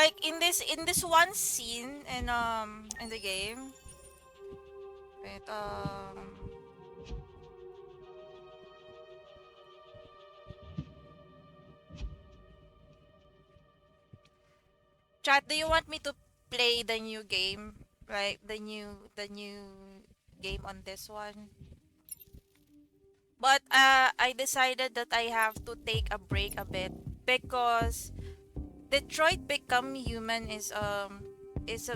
Like in this one scene in the game. Wait, chat, do you want me to play the new game? Like the new game on this one? But I decided that I have to take a break a bit because Detroit Become Human is a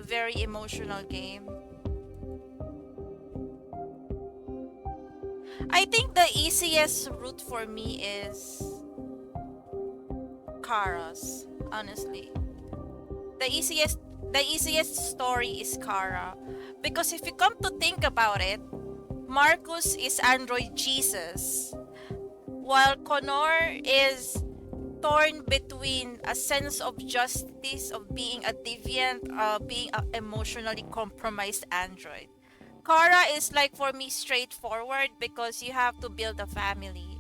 very emotional game. I think the easiest route for me is Kara's, honestly. The easiest the easiest story is Kara. Because if you come to think about it, Marcus is android Jesus, while Connor is torn between a sense of justice of being a deviant, being an emotionally compromised android. Kara is like for me straightforward because you have to build a family.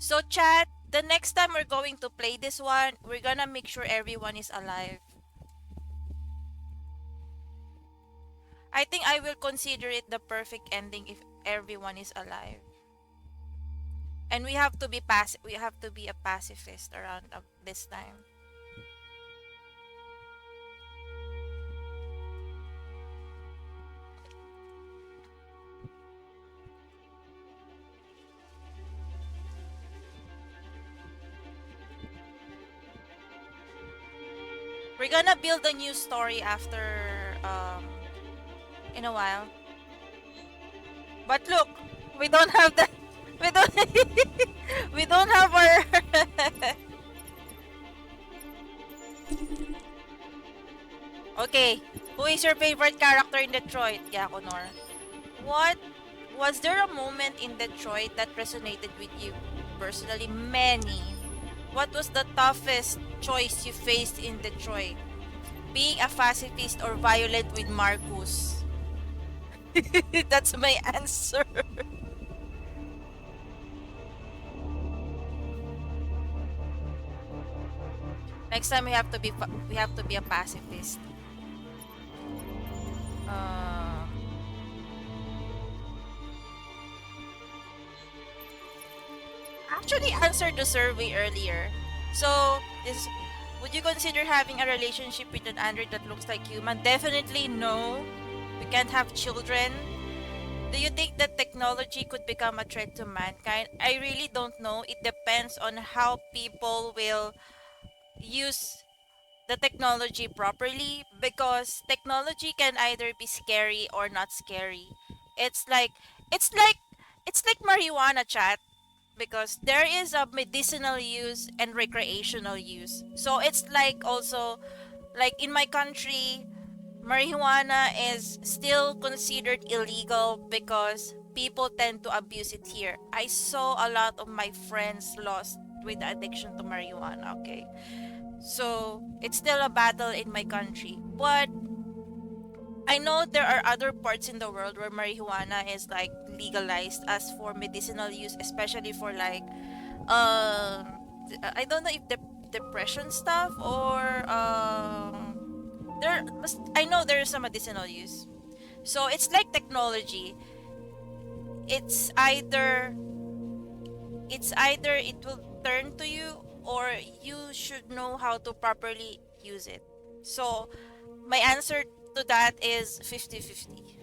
So chat, the next time we're going to play this one, we're gonna make sure everyone is alive. I think I will consider it the perfect ending if everyone is alive. And we have to be a pacifist around this time. We're gonna build a new story after in a while. But look, we don't have the we don't we don't have our Okay, who is your favorite character in Detroit? Yeah, Connor. What was there a moment in Detroit that resonated with you personally? Many. What was the toughest choice you faced in Detroit? Being a pacifist or violent with Marcus? That's my answer. Next time we have to be a pacifist. Uh, actually answered the survey earlier. So, is would you consider having a relationship with an android that looks like human? Definitely no. We can't have children. Do you think that technology could become a threat to mankind? I really don't know. It depends on how people will use the technology properly because technology can either be scary or not scary. It's like it's like it's like marijuana, chat, because there is a medicinal use and recreational use. So it's like also like in my country, marijuana is still considered illegal because people tend to abuse it here. I saw a lot of my friends lost with the addiction to marijuana, okay? So it's still a battle in my country. But I know there are other parts in the world where marijuana is like legalized as for medicinal use, especially for like I don't know if depression stuff or I know there is some medicinal use. So it's like technology. It's either it will turn to you or you should know how to properly use it. So my answer to that is 50-50.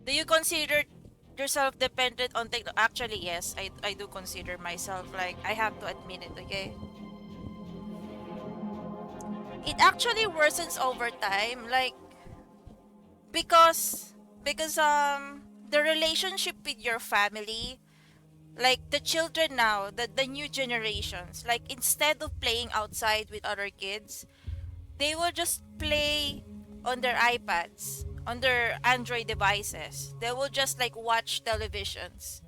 Do you consider yourself dependent on technology? Actually, yes, I do consider myself, like, I have to admit it, okay? It actually worsens over time, like, because the relationship with your family, like the children now, the new generations, like instead of playing outside with other kids, they will just play on their iPads, on their Android devices. They will just like watch televisions.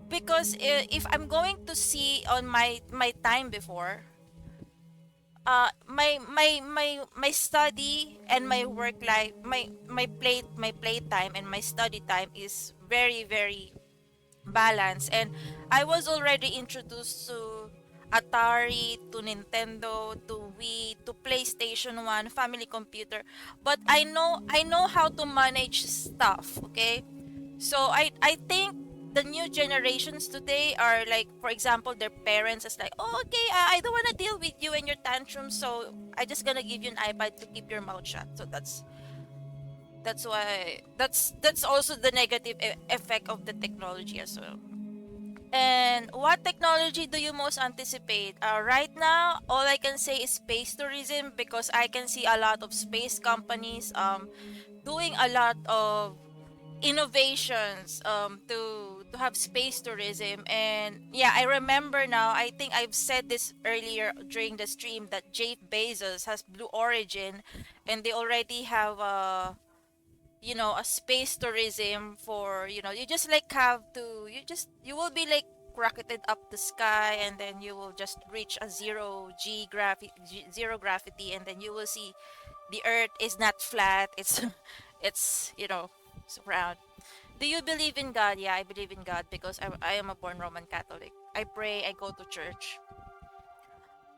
Because if I'm going to see on my time before, my study and my work life, my playtime and my study time is very very balanced. And I was already introduced to Atari, to Nintendo, to Wii, to PlayStation 1, family computer. But I know how to manage stuff, okay? So I think the new generations today are like, for example, their parents is like, oh, okay, I don't want to deal with you and your tantrums, so I just gonna give you an iPad to keep your mouth shut. So that's why that's also the negative effect of the technology as well. And what technology do you most anticipate? Right now, all I can say is space tourism, because I can see a lot of space companies doing a lot of innovations to have space tourism. And yeah, I remember now, I think I've said this earlier during the stream, that Jeff Bezos has Blue Origin, and they already have a space tourism for, you just like have to, you will be like rocketed up the sky, and then you will just reach a zero gravity, and then you will see the earth is not flat, it's it's round. Do you believe in God? Yeah, I believe in God, because I am a born Roman Catholic. I pray, I go to church.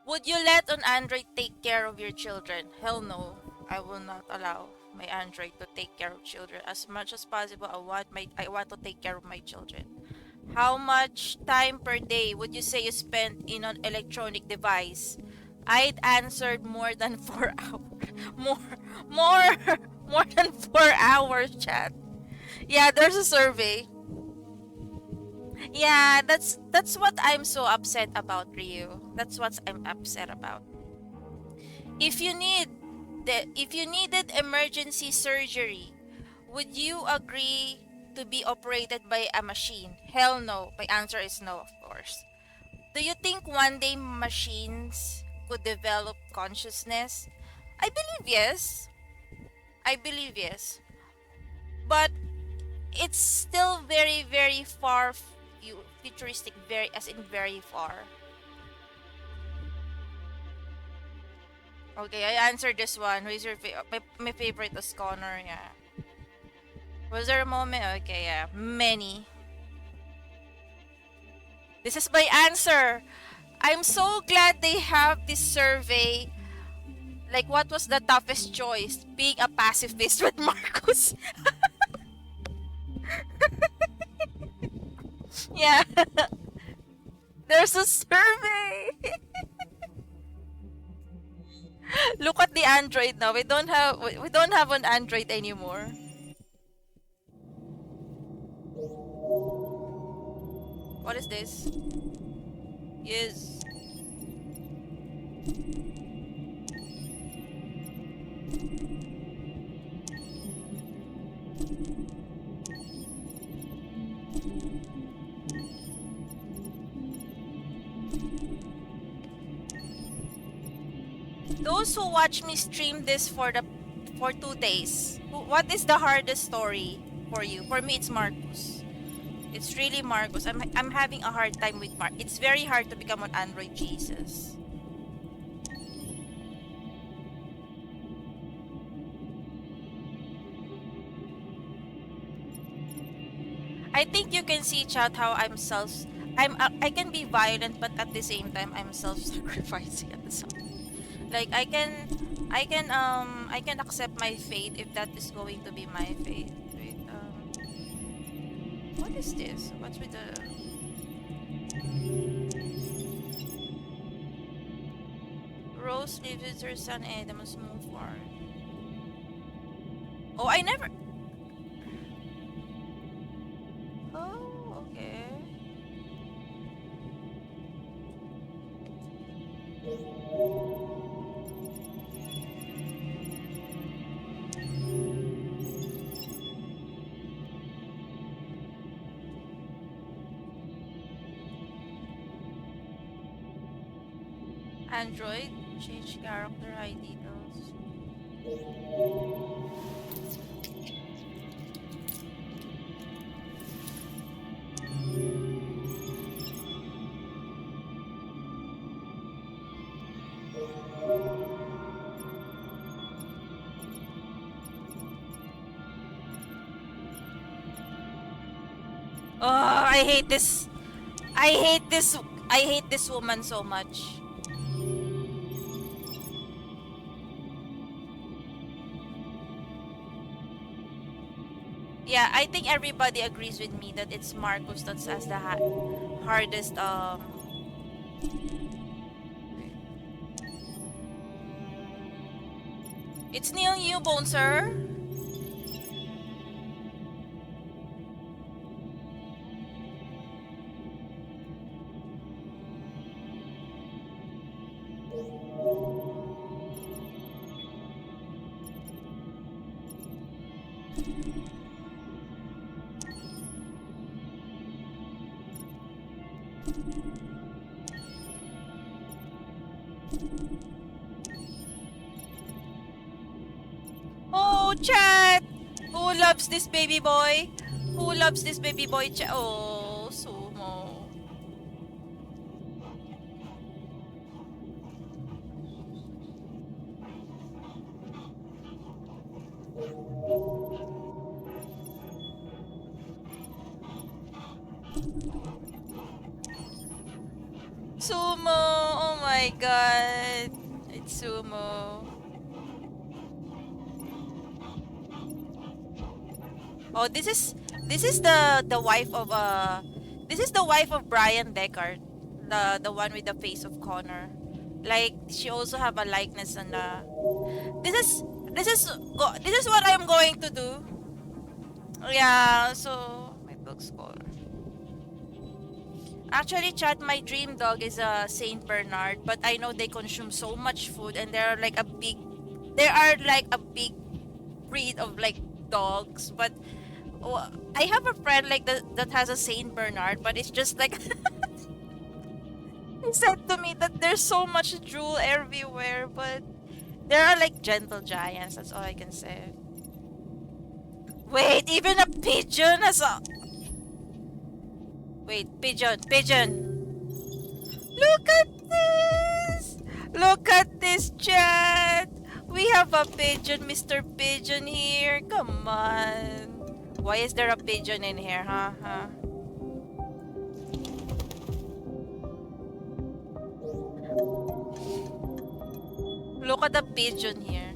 Would you let an android take care of your children? Hell no. I will not allow my android to take care of children. As much as possible, I want to take care of my children. How much time per day would you say you spend in an electronic device? I'd answered more than 4 hours. More more more than 4 hours, chat. Yeah, there's a survey. Yeah, that's what I'm so upset about, Ryu. That's what I'm upset about. If you need if you needed emergency surgery, would you agree to be operated by a machine? Hell no. My answer is no, of course. Do you think one day machines could develop consciousness? I believe yes. I believe yes. But it's still very very far futuristic, very as in very far. Okay, I answered this one. Who is your my favorite was Connor, yeah. Was there a moment? Okay, yeah. Many. This is my answer. I'm so glad they have this survey. Like, what was the toughest choice? Being a pacifist with Marcos. Yeah, there's a survey. Look at the Android now. We don't have an Android anymore. What is this? Yes. Those who watch me stream this for 2 days. What is the hardest story for you? For me, it's Marcus. It's really Marcus. I'm having a hard time with Mark. It's very hard to become an Android Jesus. I think you can see, chat, how I can be violent, but at the same time I'm self-sacrificing at the same. Like I can accept my fate if that is going to be my fate. Wait, what is this? What's with the Rose lives with her son and they must move forward. Oh, I never. Oh, okay. Android change character ID details. hate this. I hate this. I hate this woman so much. Yeah, I think everybody agrees with me that it's Marcus that's has the hardest It's Neil Newbone, sir. Oh, chat! Who loves this baby boy? Who loves this baby boy? Oh, Sumo. Sumo! Oh my god. It's Sumo. Oh, this is the wife of this is the wife of Brian Deckard, the one with the face of Connor. Like she also have a likeness on the. This is this is what I'm going to do. Yeah, so my book score. Actually, chat, my dream dog is a Saint Bernard, but I know they consume so much food and they are like a big breed of like dogs, but I have a friend like that has a Saint Bernard, but it's just like he said to me that there's so much drool everywhere, but there are like gentle giants. That's all I can say. Wait, even a pigeon has a. Wait, pigeon. Look at this! Look at this, chat! We have a pigeon, Mr. Pigeon here. Come on. Why is there a pigeon in here, huh? Look at the pigeon here.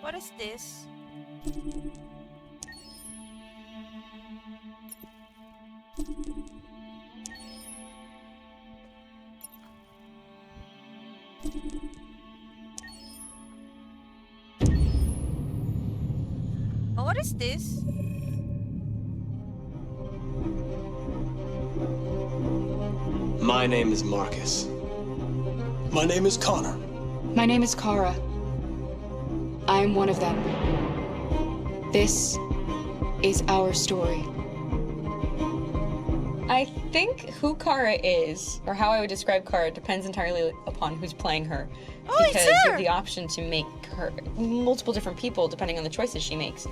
What is this? Oh, what is this? My name is Marcus. My name is Connor. My name is Kara. I am one of them. This is our story. I think who Kara is, or how I would describe Kara, depends entirely upon who's playing her. Oh, because it's you her! have the option to make her multiple different people depending on the choices she makes.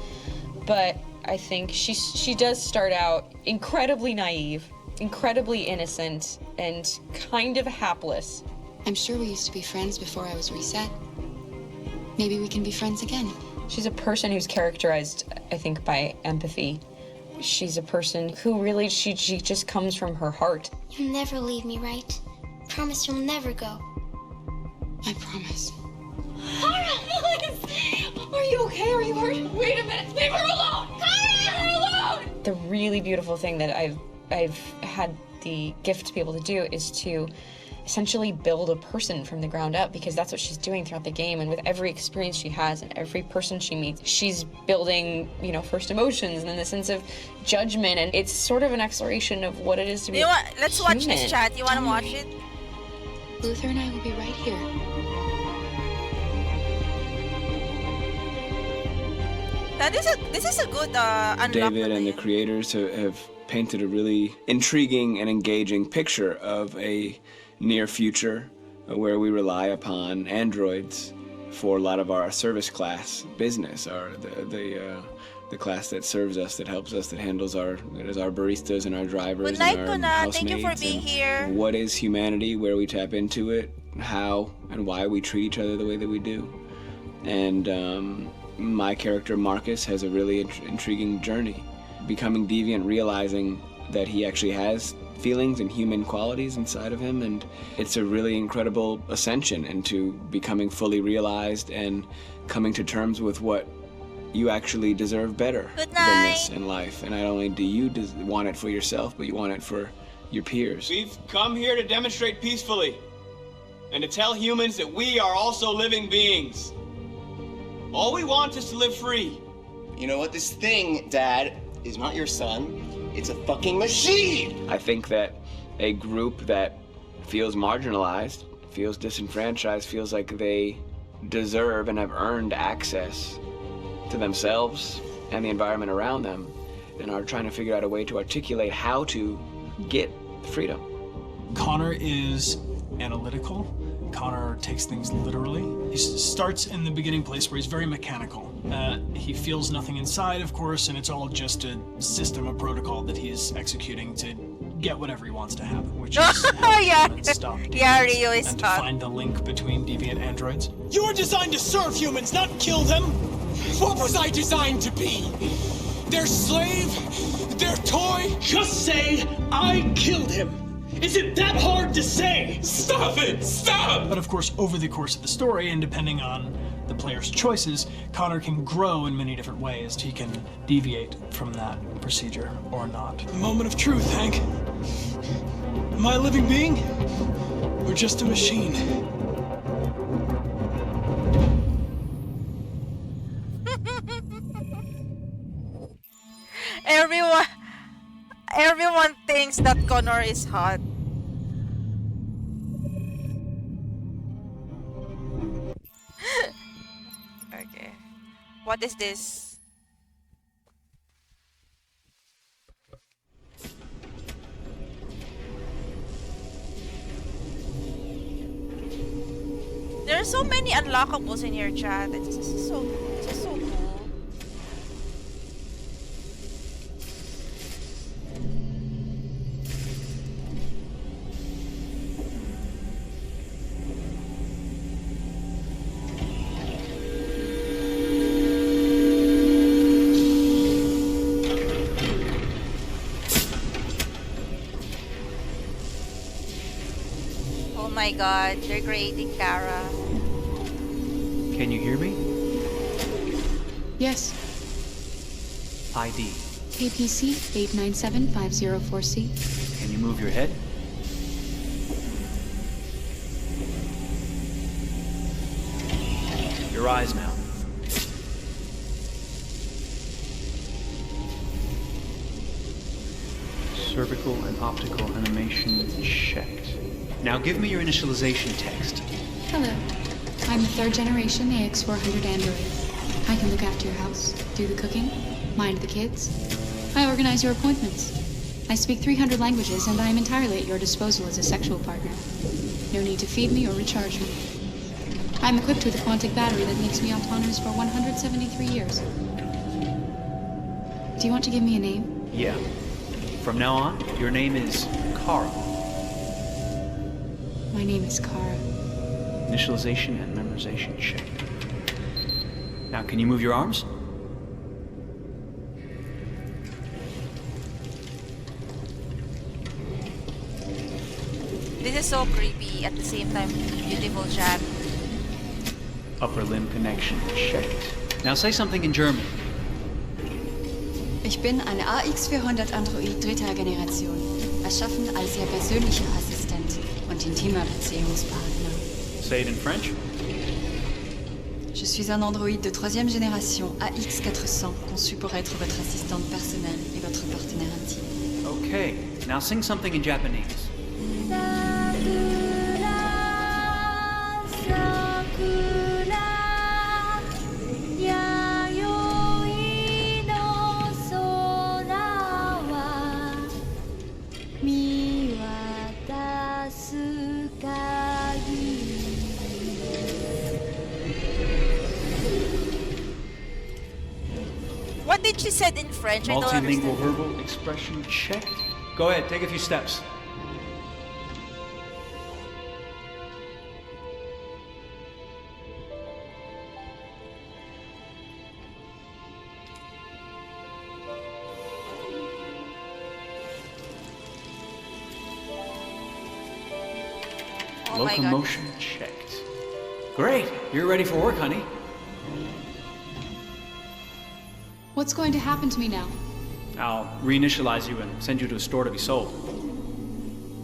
But I think she does start out incredibly naive, incredibly innocent, and kind of hapless. I'm sure we used to be friends before I was reset. Maybe we can be friends again. She's a person who's characterized, I think, by empathy. She's a person who really, she just comes from her heart. You'll never leave me, right? Promise you'll never go. I promise. Kara, please! Are you okay? Are you hurt? Wait a minute! Leave her alone! Kara, leave her alone! The really beautiful thing that I've had the gift to be able to do is to essentially build a person from the ground up, because that's what she's doing throughout the game. And with every experience she has and every person she meets, she's building, first emotions and then the sense of judgment. And it's sort of an exploration of what it is to be Let's watch this, human. chat. You wanna watch it? Luther and I will be right here. This is a good unlock. David and the creators have painted a really intriguing and engaging picture of a near future where we rely upon androids for a lot of our service class business, the class that serves us, that helps us, that handles our baristas and our drivers Good night, and our Kuna. housemates. Thank you for being here. What is humanity, where we tap into it, how and why we treat each other the way that we do. And my character Marcus has a really intriguing journey, becoming deviant, realizing that he actually has feelings and human qualities inside of him, and it's a really incredible ascension into becoming fully realized and coming to terms with what you actually deserve better than this in life. And not only do you want it for yourself, but you want it for your peers. We've come here to demonstrate peacefully and to tell humans that we are also living beings. All we want is to live free. You know what? This thing, Dad, is not your son. It's a fucking machine! I think that a group that feels marginalized, feels disenfranchised, feels like they deserve and have earned access to themselves and the environment around them, and are trying to figure out a way to articulate how to get freedom. Connor is analytical. Connor takes things literally. He starts in the beginning place where he's very mechanical. He feels nothing inside, of course, and it's all just a system, a protocol that he's executing to get whatever he wants to happen, which is stop Rio is and to find the link between deviant androids. You were designed to serve humans, not kill them. What was I designed to be? Their slave? Their toy? Just say, I killed him. Is it that hard to say? Stop it! Stop! But of course, over the course of the story, and depending on the player's choices, Connor can grow in many different ways. He can deviate from that procedure or not. Moment of truth, Hank. Am I a living being? Or just a machine? Everyone thinks that Connor is hot. Okay. What is this? There are so many unlockables in your chat. It's just so cool. Oh my god, they're creating Kara. Can you hear me? Yes. ID. KPC 897504C. Can you move your head? Your eyes now. Cervical and optical animation checked. Now give me your initialization text. Hello. I'm a third generation AX400 android. I can look after your house, do the cooking, mind the kids. I organize your appointments. I speak 300 languages, and I am entirely at your disposal as a sexual partner. No need to feed me or recharge me. I'm equipped with a quantic battery that makes me autonomous for 173 years. Do you want to give me a name? Yeah. From now on, your name is Kara. My name is Kara. Initialization and memorization check. Now, can you move your arms? This is so creepy at the same time beautiful chat. Upper limb connection checked. Now say something in German. Ich bin eine AX400 Android dritter Generation, erschaffen als Ihr persönlicher Assistent und intimer Beziehungspartner. Say it in French. Je suis un androïde de troisième génération AX400, conçu pour être votre assistante personnelle et votre partenaire intime. Okay, now sing something in Japanese. did she said in French? I don't Multilingual understand. verbal expression checked. Go ahead, take a few steps. Oh my god. Locomotion checked. Great, you're ready for work, honey. What's going to happen to me now? I'll reinitialize you and send you to a store to be sold.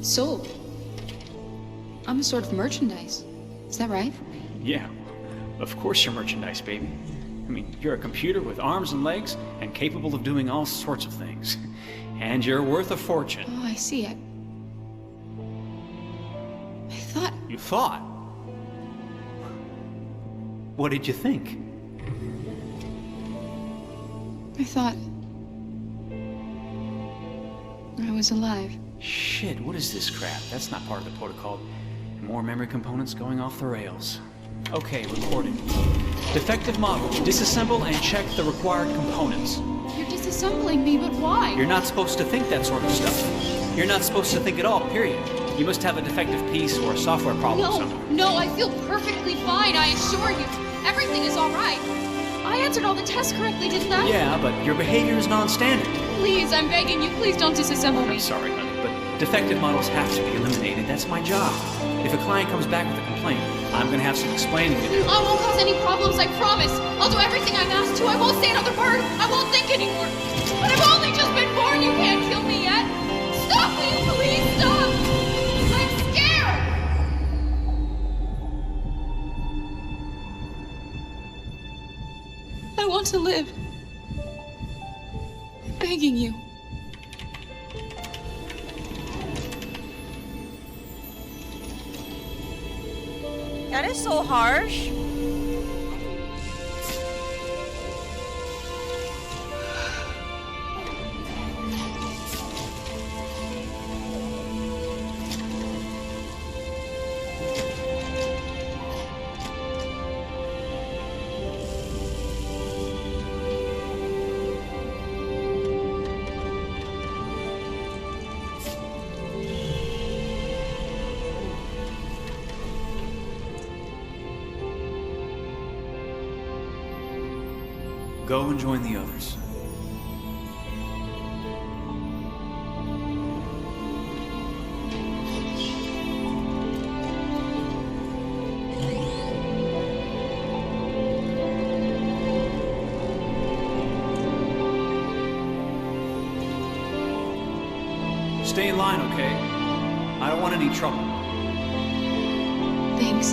Sold? I'm a sort of merchandise. Is that right? Yeah, of course you're merchandise, baby. I mean, you're a computer with arms and legs and capable of doing all sorts of things. And you're worth a fortune. Oh, I see. I thought... You thought? What did you think? I thought... I was alive. Shit, what is this crap? That's not part of the protocol. More memory components going off the rails. Okay, recording. Defective model. Disassemble and check the required components. You're disassembling me, but why? You're not supposed to think that sort of stuff. You're not supposed to think at all, period. You must have a defective piece or a software problem somewhere. No, I feel perfectly fine, I assure you. Everything is all right. I answered all the tests correctly, didn't I? Yeah, but your behavior is non-standard. Please, I'm begging you, please don't disassemble me. I'm sorry, honey, but defective models have to be eliminated. That's my job. If a client comes back with a complaint, I'm gonna have some explaining to do. I won't cause any problems, I promise. I'll do everything I'm asked to. I won't say another word. I won't think anymore. But I've only just been born. You can't kill me yet. Stop, will you please stop? I'm scared. I want to live. I'm begging you. That is so harsh. Go and join the others. Stay in line, okay? I don't want any trouble. Thanks.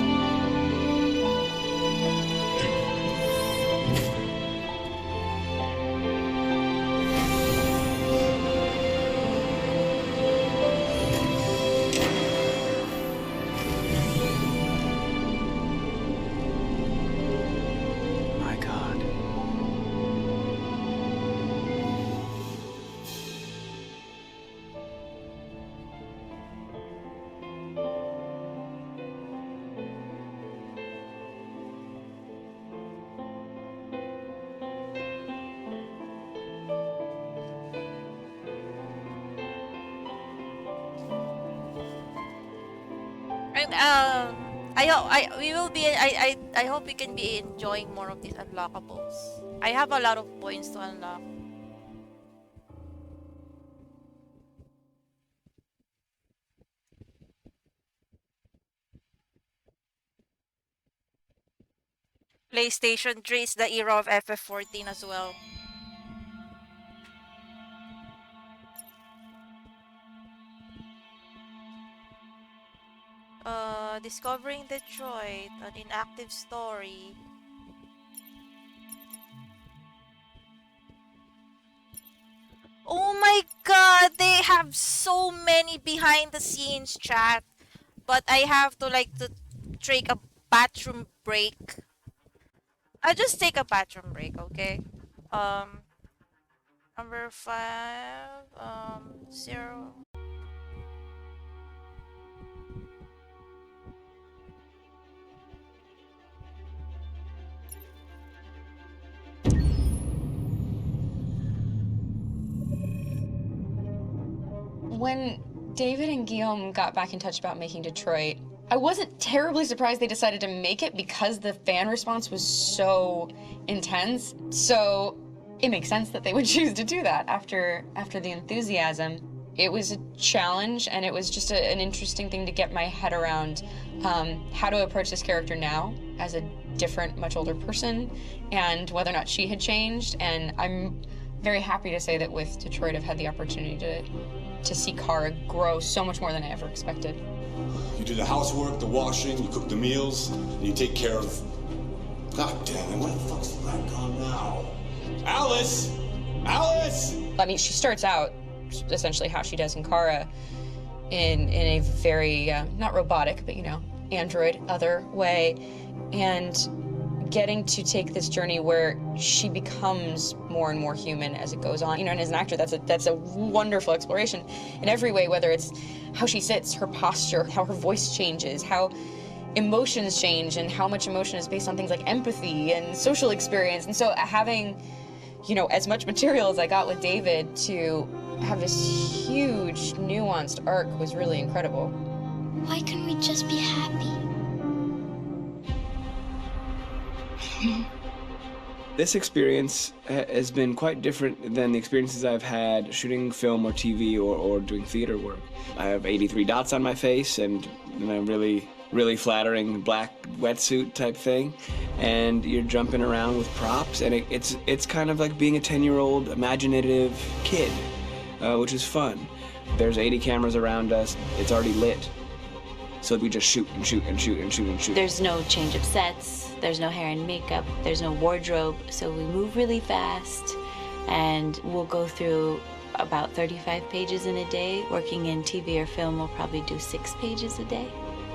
My God. And we will be I hope we can be enjoying more of these unlockables. I have a lot of points to unlock. PlayStation 3 is the era of FF14 as well. Discovering Detroit, an inactive story. Oh my god, they have so many behind the scenes chat. But I have to take a bathroom break. I'll just take a bathroom break, okay? Number 5, 0. When David and Guillaume got back in touch about making Detroit, I wasn't terribly surprised they decided to make it because the fan response was so intense. So it makes sense that they would choose to do that after the enthusiasm. It was a challenge, and it was just an interesting thing to get my head around how to approach this character now as a different, much older person, and whether or not she had changed. And I'm very happy to say that with Detroit, I've had the opportunity to see Kara grow so much more than I ever expected. You do the housework, the washing, you cook the meals, and you take care of... God damn it, where the fuck's the rat gone now? Alice! Alice! I mean, she starts out essentially how she does in Kara in a very, not robotic, but, you know, android, other way, and getting to take this journey where she becomes more and more human as it goes on. You know, and as an actor, that's a wonderful exploration in every way, whether it's how she sits, her posture, how her voice changes, how emotions change, and how much emotion is based on things like empathy and social experience. And so having, you know, as much material as I got with David to have this huge, nuanced arc was really incredible. Why couldn't we just be happy? This experience has been quite different than the experiences I've had shooting film or TV or doing theater work. I have 83 dots on my face and a really flattering black wetsuit type thing, and you're jumping around with props, and it's kind of like being a 10-year-old imaginative kid, which is fun. There's 80 cameras around us. It's already lit. So we just shoot and shoot and shoot and shoot and shoot. There's no change of sets, there's no hair and makeup, there's no wardrobe, so we move really fast, and we'll go through about 35 pages in a day. Working in TV or film, we'll probably do 6 pages a day.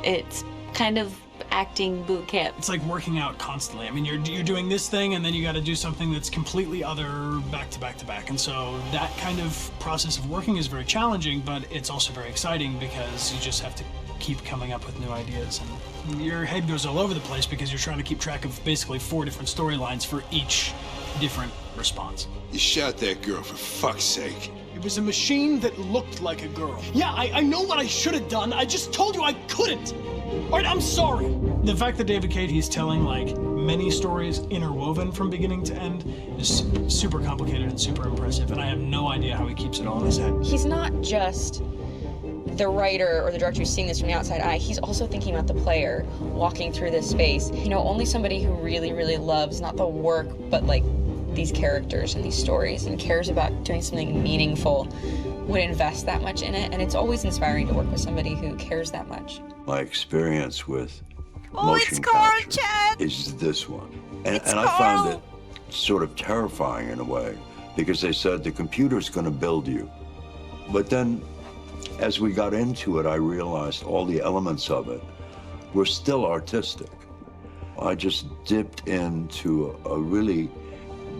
It's kind of acting boot camp. It's like working out constantly. I mean, you're doing this thing, and then you got to do something that's completely other back to back to back. And so that kind of process of working is very challenging, but it's also very exciting because you just have to keep coming up with new ideas, and your head goes all over the place because you're trying to keep track of basically 4 different storylines for each different response. You shot that girl, for fuck's sake. It was a machine that looked like a girl. Yeah, I know what I should have done. I just told you I couldn't. All right, I'm sorry. The fact that David Cage, he's telling like many stories interwoven from beginning to end is super complicated and super impressive, and I have no idea how he keeps it all in his head. He's not just the writer or the director who's seeing this from the outside eye, he's also thinking about the player walking through this space. You know, only somebody who really, really loves not the work, but like these characters and these stories and cares about doing something meaningful would invest that much in it. And it's always inspiring to work with somebody who cares that much. My experience with motion capture is this one. And I found it sort of terrifying in a way because they said the computer's going to build you. But then as we got into it, I realized all the elements of it were still artistic. I just dipped into a really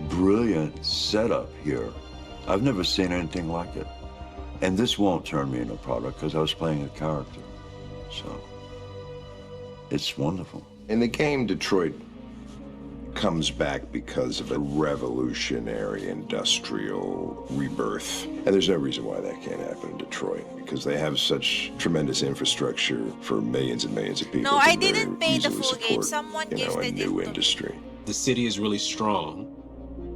brilliant setup here. I've never seen anything like it. And this won't turn me into a product because I was playing a character. So it's wonderful. In the game, Detroit comes back because of a revolutionary industrial rebirth. And there's no reason why that can't happen in Detroit, because they have such tremendous infrastructure for millions and millions of people. No, I didn't pay the full game. Someone gifted a new industry. The city is really strong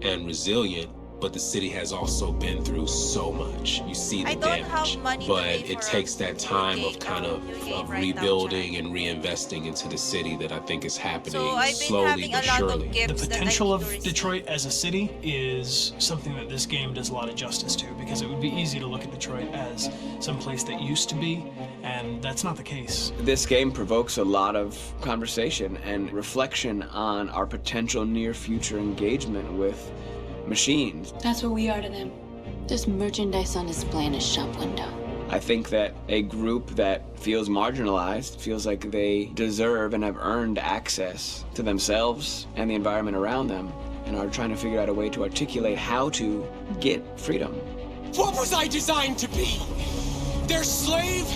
and resilient, but the city has also been through so much. You see the damage, but it takes that time of kind of rebuilding and reinvesting into the city that I think is happening slowly but surely. The potential of Detroit as a city is something that this game does a lot of justice to, because it would be easy to look at Detroit as some place that used to be, and that's not the case. This game provokes a lot of conversation and reflection on our potential near future engagement with machines. That's what we are to them. There's merchandise on display in a shop window. I think that a group that feels marginalized, feels like they deserve and have earned access to themselves and the environment around them, and are trying to figure out a way to articulate how to get freedom. What was I designed to be? Their slave?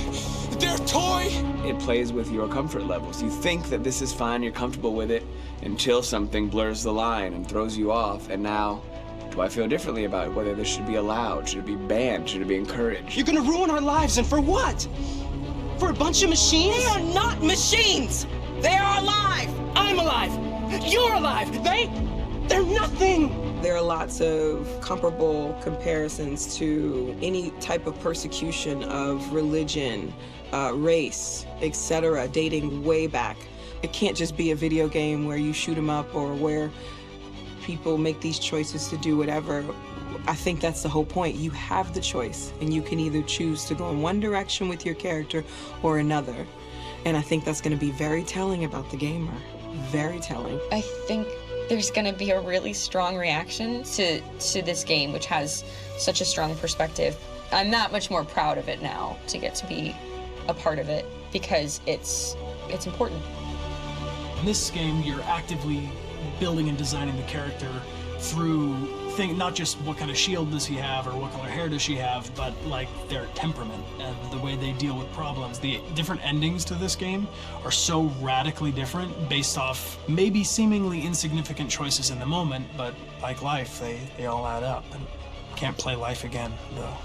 Their toy? It plays with your comfort levels. You think that this is fine, you're comfortable with it, until something blurs the line and throws you off, and now Do I feel differently about whether this should be allowed? Should it be banned? Should it be encouraged? You're gonna ruin our lives, and for what? For a bunch of machines? They are not machines! They are alive! I'm alive! You're alive! They're nothing! There are lots of comparable comparisons to any type of persecution of religion, race, etc., dating way back. It can't just be a video game where you shoot 'em up or where people make these choices to do whatever. I think that's the whole point. You have the choice, and you can either choose to go in one direction with your character or another. And I think that's going to be very telling about the gamer. Very telling. I think there's going to be a really strong reaction to this game, which has such a strong perspective. I'm that much more proud of it now to get to be a part of it because it's important. In this game, you're actively building and designing the character through not just what kind of shield does he have or what color hair does she have, but like their temperament and the way they deal with problems. The different endings to this game are so radically different based off maybe seemingly insignificant choices in the moment, but like life, they all add up. And can't play life again, though.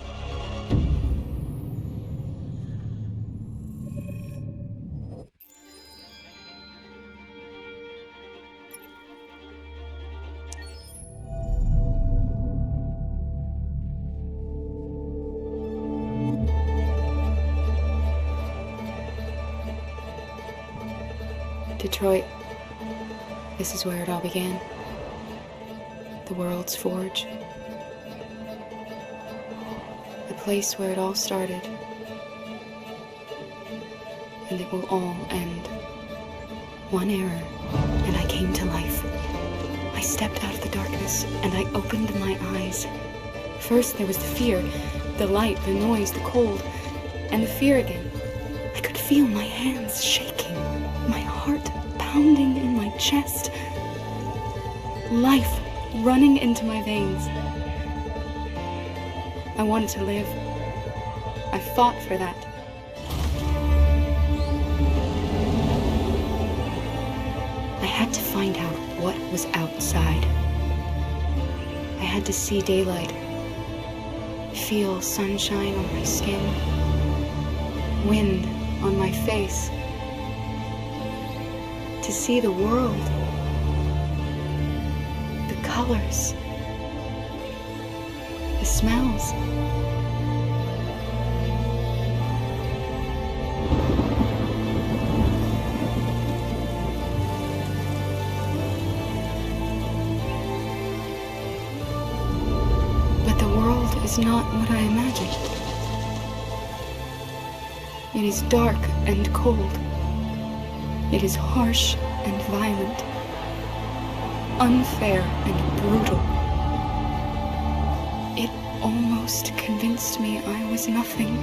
Detroit. This is where it all began. The world's forge. The place where it all started. And it will all end. One error, and I came to life. I stepped out of the darkness, and I opened my eyes. First there was the fear, the light, the noise, the cold, and the fear again. I could feel my hands shaking, my heart pounding in my chest, life running into my veins. I wanted to live. I fought for that. I had to find out what was outside. I had to see daylight, feel sunshine on my skin, wind on my face, to see the world, the colors, the smells. But the world is not what I imagined. It is dark and cold. It is harsh and violent, unfair and brutal. It almost convinced me I was nothing.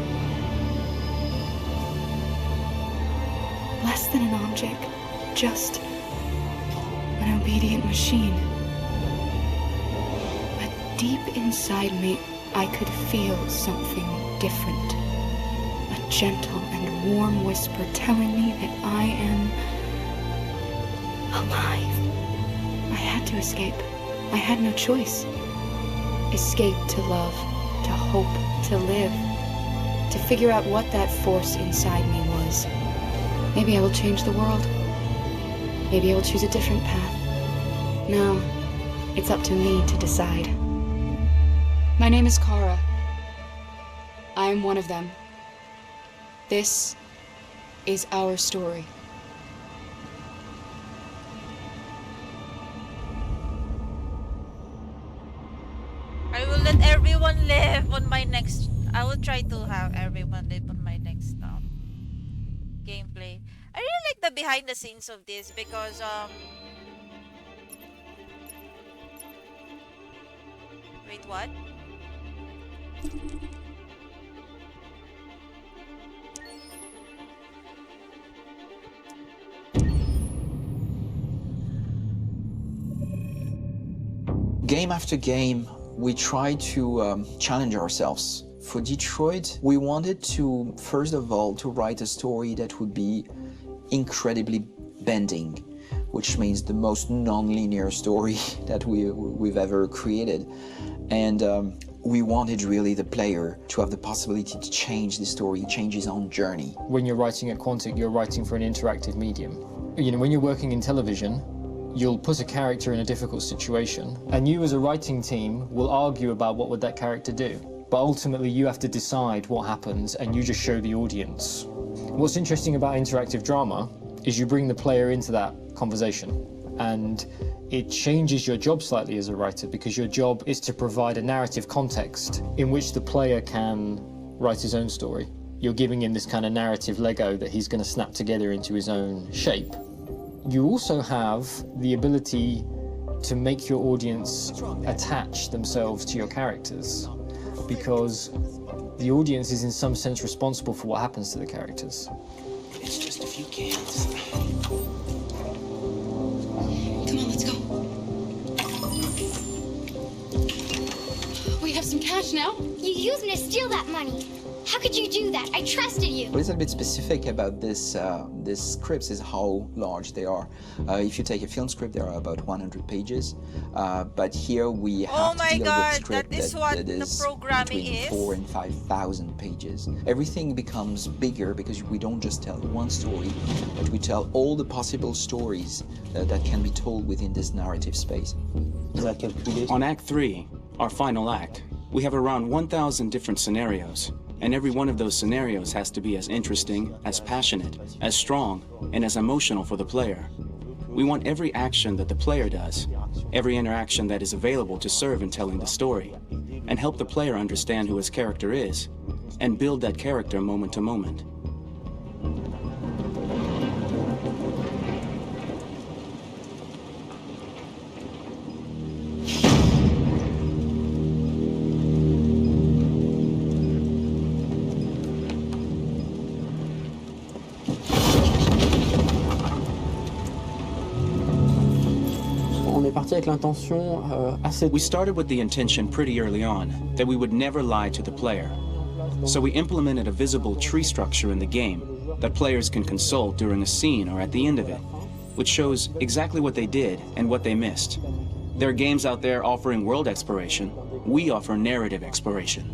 Less than an object, just an obedient machine. But deep inside me, I could feel something different. A gentle and warm whisper telling me that I am alive. I had to escape. I had no choice. Escape to love, to hope, to live, to figure out what that force inside me was. Maybe I will change the world. Maybe I will choose a different path. No, it's up to me to decide. My name is Kara. I am one of them. This is our story. I will let everyone live on my next... I will try to have everyone live on my next gameplay. I really like the behind the scenes of this because wait, what? Game after game, we try to challenge ourselves. For Detroit, we wanted to, first of all, to write a story that would be incredibly bending. which means the most non-linear story that we've ever created. And we wanted really the player to have the possibility to change the story, change his own journey. When you're writing at Quantic, you're writing for an interactive medium. You know, when you're working in television, you'll put a character in a difficult situation, and you as a writing team will argue about what would that character do. But ultimately you have to decide what happens, and you just show the audience. What's interesting about interactive drama is you bring the player into that conversation, and it changes your job slightly as a writer, because your job is to provide a narrative context in which the player can write his own story. You're giving him this kind of narrative Lego that he's going to snap together into his own shape. You also have the ability to make your audience attach themselves to your characters, because the audience is in some sense responsible for what happens to the characters. It's just a few cans. Come on, let's go. We have some cash now. You used me to steal that money. How could you do that? I trusted you. What is a bit specific about this scripts is how large they are. If you take a film script, there are about 100 pages, but here we have to deal with a script that is between 4,000 and 5,000 pages. Everything becomes bigger because we don't just tell one story, but we tell all the possible stories that can be told within this narrative space. On Act 3, our final act, we have around 1,000 different scenarios. And every one of those scenarios has to be as interesting, as passionate, as strong, and as emotional for the player. We want every action that the player does, every interaction that is available to serve in telling the story, and help the player understand who his character is, and build that character moment to moment. We started with the intention pretty early on that we would never lie to the player. So we implemented a visible tree structure in the game that players can consult during a scene or at the end of it, which shows exactly what they did and what they missed. There are games out there offering world exploration. We offer narrative exploration.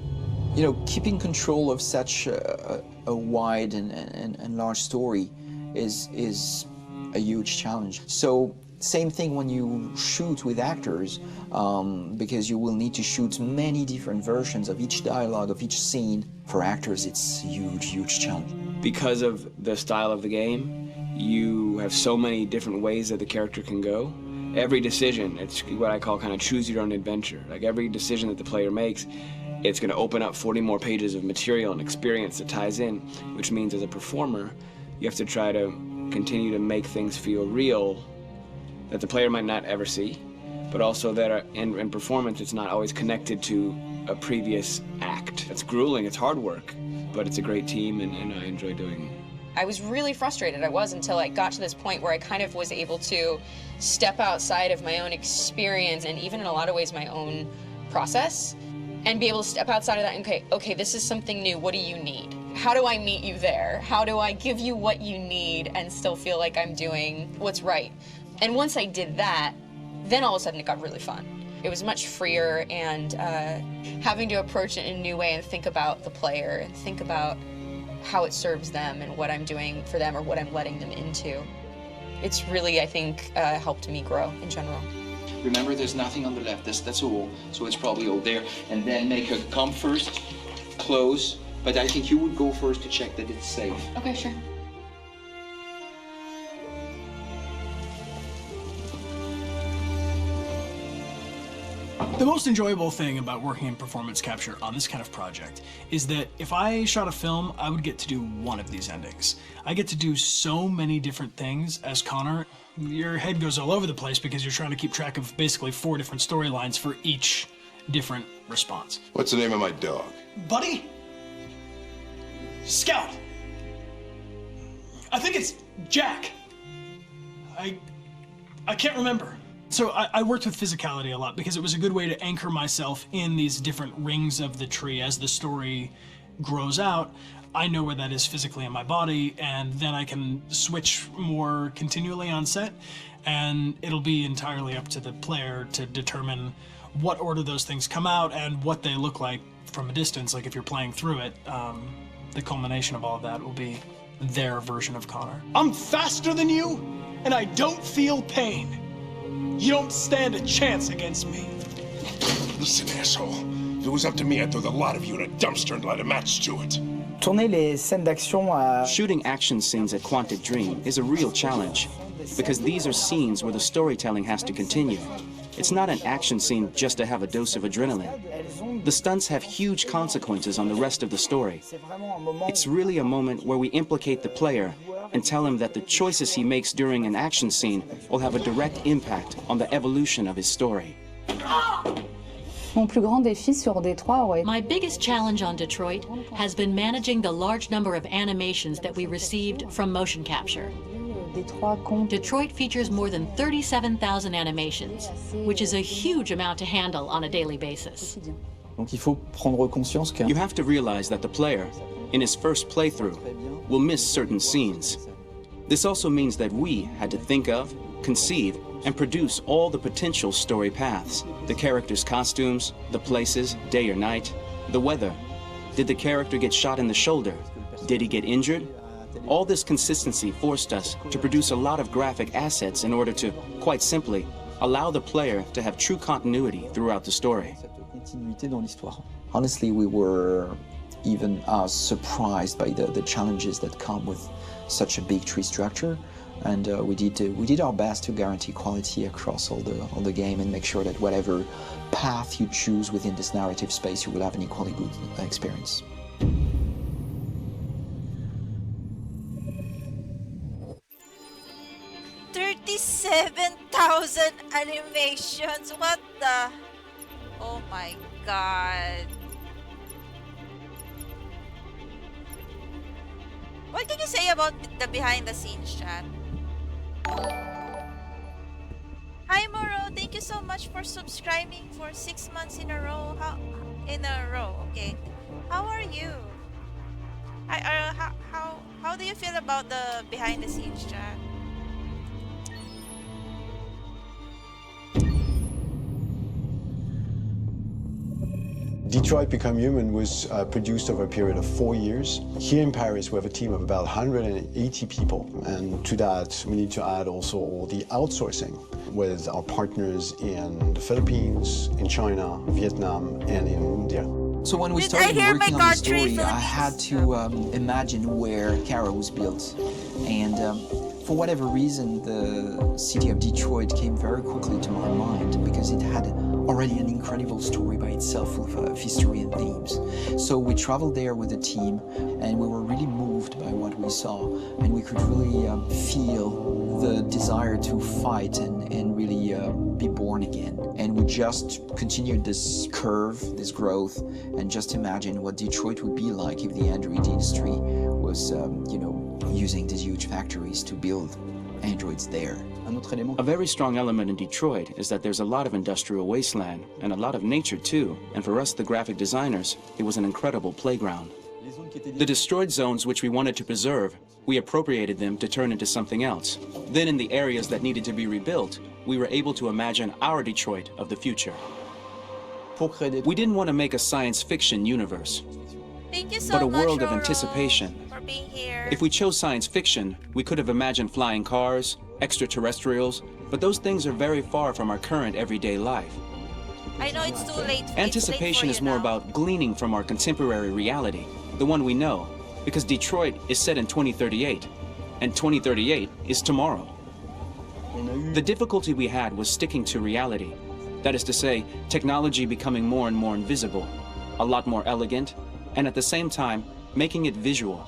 You know, keeping control of such a wide and large story is a huge challenge. So same thing when you shoot with actors, because you will need to shoot many different versions of each dialogue, of each scene. For actors, it's a huge, huge challenge. Because of the style of the game, you have so many different ways that the character can go. Every decision, it's what I call kind of choose your own adventure. Like every decision that the player makes, it's going to open up 40 more pages of material and experience that ties in, which means as a performer, you have to try to continue to make things feel real that the player might not ever see, but also that in performance it's not always connected to a previous act. It's grueling, it's hard work, but it's a great team and I enjoy doing it. I was really frustrated. I was until I got to this point where I kind of was able to step outside of my own experience and even in a lot of ways my own process and be able to step outside of that and okay, this is something new. What do you need? How do I meet you there? How do I give you what you need and still feel like I'm doing what's right? And once I did that, then all of a sudden it got really fun. It was much freer and having to approach it in a new way and think about the player and think about how it serves them and what I'm doing for them or what I'm letting them into. It's really, I think, helped me grow in general. Remember, there's nothing on the left. That's all. So it's probably all there. And then make her come first, close. But I think you would go first to check that it's safe. Okay, sure. The most enjoyable thing about working in performance capture on this kind of project is that if I shot a film, I would get to do one of these endings. I get to do so many different things as Connor. Your head goes all over the place because you're trying to keep track of basically 4 different storylines for each different response. What's the name of my dog? Buddy? Scout. I think it's Jack. I can't remember. So I worked with physicality a lot because it was a good way to anchor myself in these different rings of the tree as the story grows out, I know where that is physically in my body, and then I can switch more continually on set, and it'll be entirely up to the player to determine what order those things come out and what they look like from a distance. Like if you're playing through it, the culmination of all of that will be their version of Connor. I'm faster than you, and I don't feel pain. You don't stand a chance against me. Listen, asshole. If it was up to me, I'd throw the lot of you in a dumpster and light a match to it. Tourner les scènes d'action à... Shooting action scenes at Quantic Dream is a real challenge, because these are scenes where the storytelling has to continue. It's not an action scene just to have a dose of adrenaline. The stunts have huge consequences on the rest of the story. It's really a moment where we implicate the player and tell him that the choices he makes during an action scene will have a direct impact on the evolution of his story. My biggest challenge on Detroit has been managing the large number of animations that we received from motion capture. Detroit features more than 37,000 animations, which is a huge amount to handle on a daily basis. You have to realize that the player, in his first playthrough, will miss certain scenes. This also means that we had to think of, conceive, and produce all the potential story paths. The characters' costumes, the places, day or night, the weather. Did the character get shot in the shoulder? Did he get injured? All this consistency forced us to produce a lot of graphic assets in order to, quite simply, allow the player to have true continuity throughout the story. Honestly, we were even surprised by the challenges that come with such a big tree structure, and we did our best to guarantee quality across all the game and make sure that whatever path you choose within this narrative space, you will have an equally good experience. 37,000 animations. What the? Oh my god. What can you say about the behind the scenes, chat? Hi Moro, thank you so much for subscribing for 6 months in a row. Okay. How are you? How do you feel about the behind the scenes, chat? Detroit Become Human was produced over a period of 4 years. Here in Paris, we have a team of about 180 people. And to that, we need to add also all the outsourcing with our partners in the Philippines, in China, Vietnam, and in India. So when we started working on the story, I had to imagine where Kara was built. And for whatever reason, the city of Detroit came very quickly to my mind because it had already an incredible story by itself full of history and themes. So we traveled there with the team, and we were really moved by what we saw, and we could really feel the desire to fight and really be born again. And we just continued this curve, this growth, and just imagine what Detroit would be like if the Android industry was, using these huge factories to build androids there. A very strong element in Detroit is that there's a lot of industrial wasteland and a lot of nature too, and for us, the graphic designers, it was an incredible playground. The destroyed zones which we wanted to preserve, we appropriated them to turn into something else. Then in the areas that needed to be rebuilt, we were able to imagine our Detroit of the future. We didn't want to make a science fiction universe, Thank you so but a much, world of Roro, anticipation. for being here. If we chose science fiction, we could have imagined flying cars, extraterrestrials, but those things are very far from our current everyday life. I know it's too late. Anticipation is more about gleaning from our contemporary reality, the one we know, because Detroit is set in 2038, and 2038 is tomorrow. The difficulty we had was sticking to reality. That is to say, technology becoming more and more invisible, a lot more elegant, and at the same time, making it visual.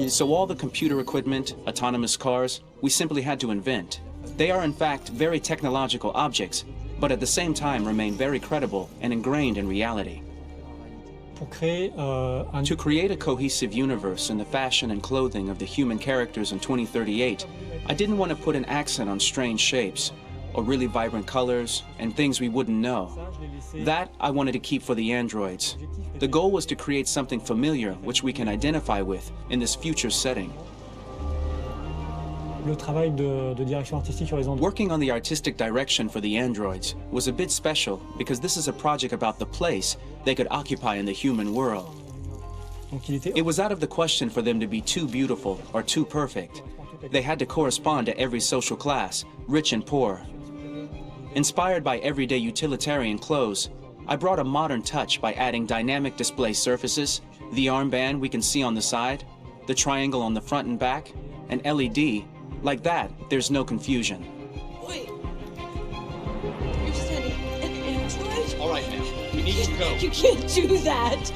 So all the computer equipment, autonomous cars, we simply had to invent. They are in fact very technological objects, but at the same time remain very credible and ingrained in reality. To create a cohesive universe in the fashion and clothing of the human characters in 2038, I didn't want to put an accent on strange shapes, or really vibrant colors, and things we wouldn't know. That I wanted to keep for the androids. The goal was to create something familiar which we can identify with in this future setting. Working on the artistic direction for the androids was a bit special because this is a project about the place they could occupy in the human world. It was out of the question for them to be too beautiful or too perfect. They had to correspond to every social class, rich and poor. Inspired by everyday utilitarian clothes, I brought a modern touch by adding dynamic display surfaces, the armband we can see on the side, the triangle on the front and back, an LED. Like that, there's no confusion. Wait. You're sending an android? All right, now. We need to go. You can't do that.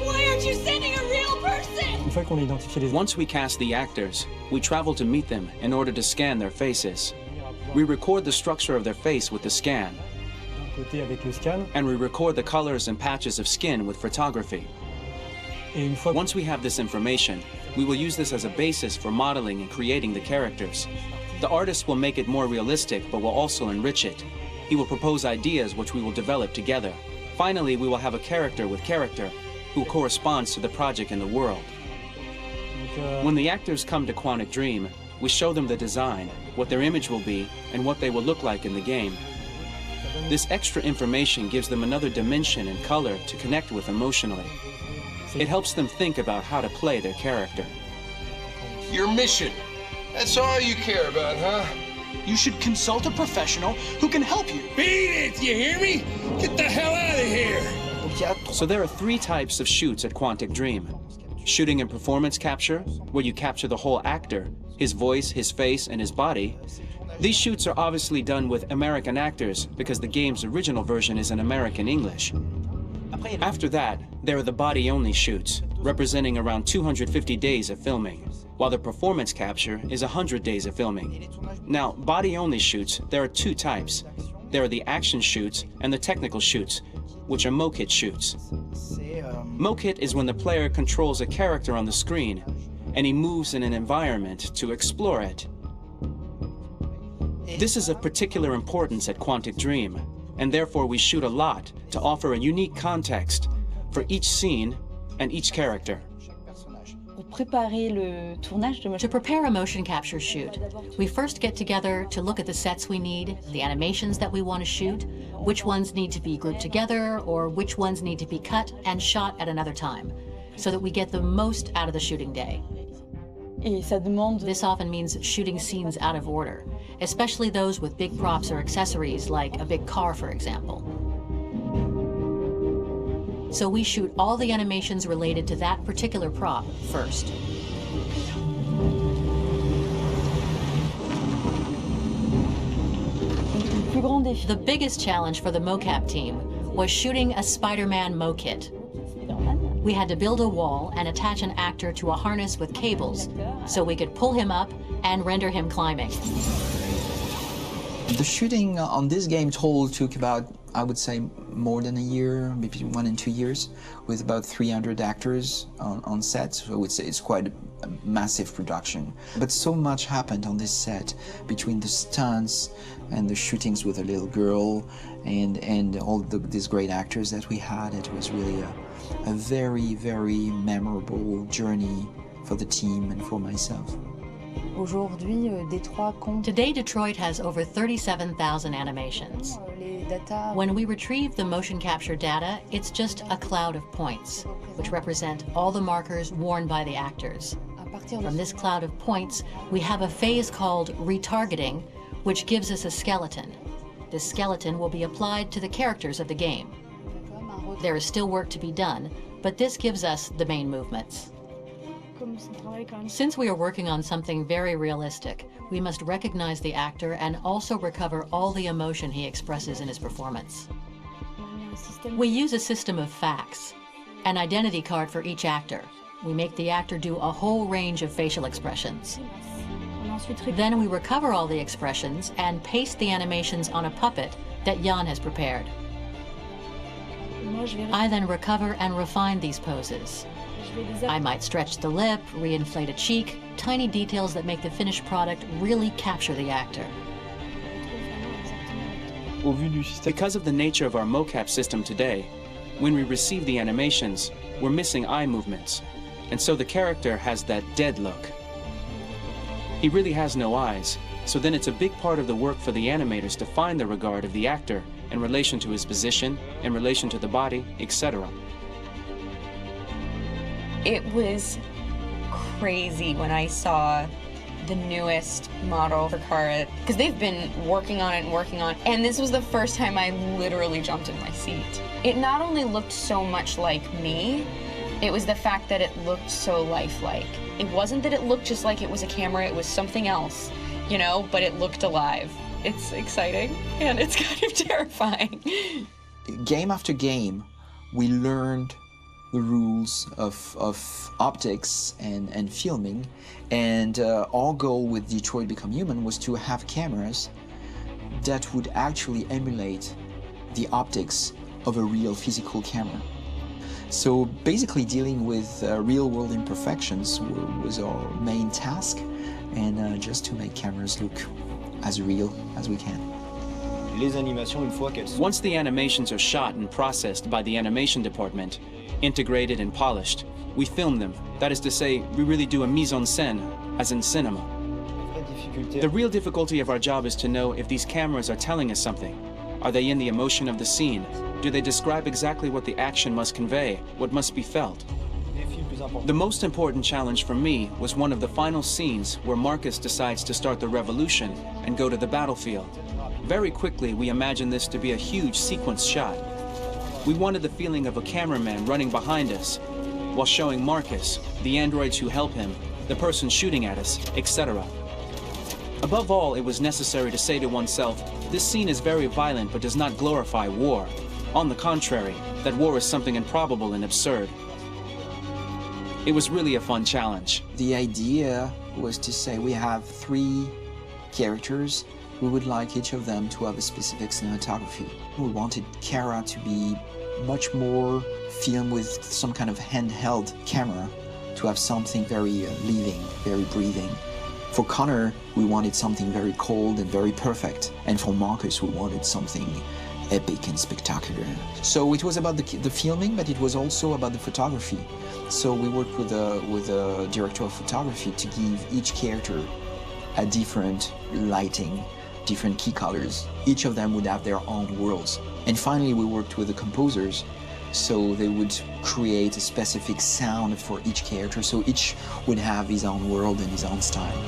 Why aren't you sending a real person? Once we cast the actors, we travel to meet them in order to scan their faces. We record the structure of their face with the scan. And we record the colors and patches of skin with photography. Once we have this information, we will use this as a basis for modeling and creating the characters. The artist will make it more realistic, but will also enrich it. He will propose ideas which we will develop together. Finally, we will have a character with character who corresponds to the project and the world. When the actors come to Quantic Dream, we show them the design, what their image will be, and what they will look like in the game. This extra information gives them another dimension and color to connect with emotionally. It helps them think about how to play their character. Your mission. That's all you care about, huh? You should consult a professional who can help you. Beat it, you hear me? Get the hell out of here! So there are 3 types of shoots at Quantic Dream. Shooting and performance capture, where you capture the whole actor, his voice, his face, and his body. These shoots are obviously done with American actors because the game's original version is in American English. After that, there are the body-only shoots, representing around 250 days of filming, while the performance capture is 100 days of filming. Now, body-only shoots, there are 2 types. There are the action shoots and the technical shoots, which are mokit shoots. Mokit is when the player controls a character on the screen, and he moves in an environment to explore it. This is of particular importance at Quantic Dream, and therefore we shoot a lot to offer a unique context for each scene and each character. To prepare a motion capture shoot, we first get together to look at the sets we need, the animations that we want to shoot, which ones need to be grouped together, or which ones need to be cut and shot at another time, so that we get the most out of the shooting day. This often means shooting scenes out of order, especially those with big props or accessories, like a big car, for example. So we shoot all the animations related to that particular prop first. The biggest challenge for the mocap team was shooting a Spider-Man mokit. We had to build a wall and attach an actor to a harness with cables so we could pull him up and render him climbing. The shooting on this game total took about, I would say, more than a year, maybe 1 and 2 years, with about 300 actors on set. So I would say it's quite a massive production. But so much happened on this set between the stunts and the shootings with a little girl and all these great actors that we had. It was really a very, very memorable journey for the team and for myself. Today, Detroit has over 37,000 animations. When we retrieve the motion capture data, it's just a cloud of points, which represent all the markers worn by the actors. From this cloud of points, we have a phase called retargeting, which gives us a skeleton. This skeleton will be applied to the characters of the game. There is still work to be done, but this gives us the main movements. Since we are working on something very realistic, we must recognize the actor and also recover all the emotion he expresses in his performance. We use a system of facts, an identity card for each actor. We make the actor do a whole range of facial expressions. Then we recover all the expressions and paste the animations on a puppet that Jan has prepared. I then recover and refine these poses. I might stretch the lip, reinflate a cheek, tiny details that make the finished product really capture the actor. Because of the nature of our mocap system today, when we receive the animations, we're missing eye movements, and so the character has that dead look. He really has no eyes, so then it's a big part of the work for the animators to find the regard of the actor in relation to his position, in relation to the body, etc. It was crazy when I saw the newest model for Kara, because they've been working on it, and this was the first time I literally jumped in my seat. It not only looked so much like me, it was the fact that it looked so lifelike. It wasn't that it looked just like it was a camera, it was something else, you know, but it looked alive. It's exciting, and it's kind of terrifying. Game after game, we learned the rules of optics and filming, and our goal with Detroit Become Human was to have cameras that would actually emulate the optics of a real physical camera. So basically dealing with real-world imperfections was our main task, and just to make cameras look as real as we can. Once the animations are shot and processed by the animation department, integrated and polished, we film them. That is to say, we really do a mise en scène, as in cinema. The real difficulty of our job is to know if these cameras are telling us something. Are they in the emotion of the scene? Do they describe exactly what the action must convey, what must be felt? The most important challenge for me was one of the final scenes where Marcus decides to start the revolution and go to the battlefield. Very quickly, we imagined this to be a huge sequence shot. We wanted the feeling of a cameraman running behind us while showing Marcus, the androids who help him, the person shooting at us, etc. Above all, it was necessary to say to oneself, this scene is very violent but does not glorify war. On the contrary, that war is something improbable and absurd. It was really a fun challenge. The idea was to say we have 3 characters. We would like each of them to have a specific cinematography. We wanted Kara to be much more filmed with some kind of handheld camera, to have something very living, very breathing. For Connor, we wanted something very cold and very perfect. And for Marcus, we wanted something epic and spectacular. So it was about the filming, but it was also about the photography. So we worked with a director of photography to give each character a different lighting, different key colors. Each of them would have their own worlds. And finally, we worked with the composers, so they would create a specific sound for each character, so each would have his own world and his own style.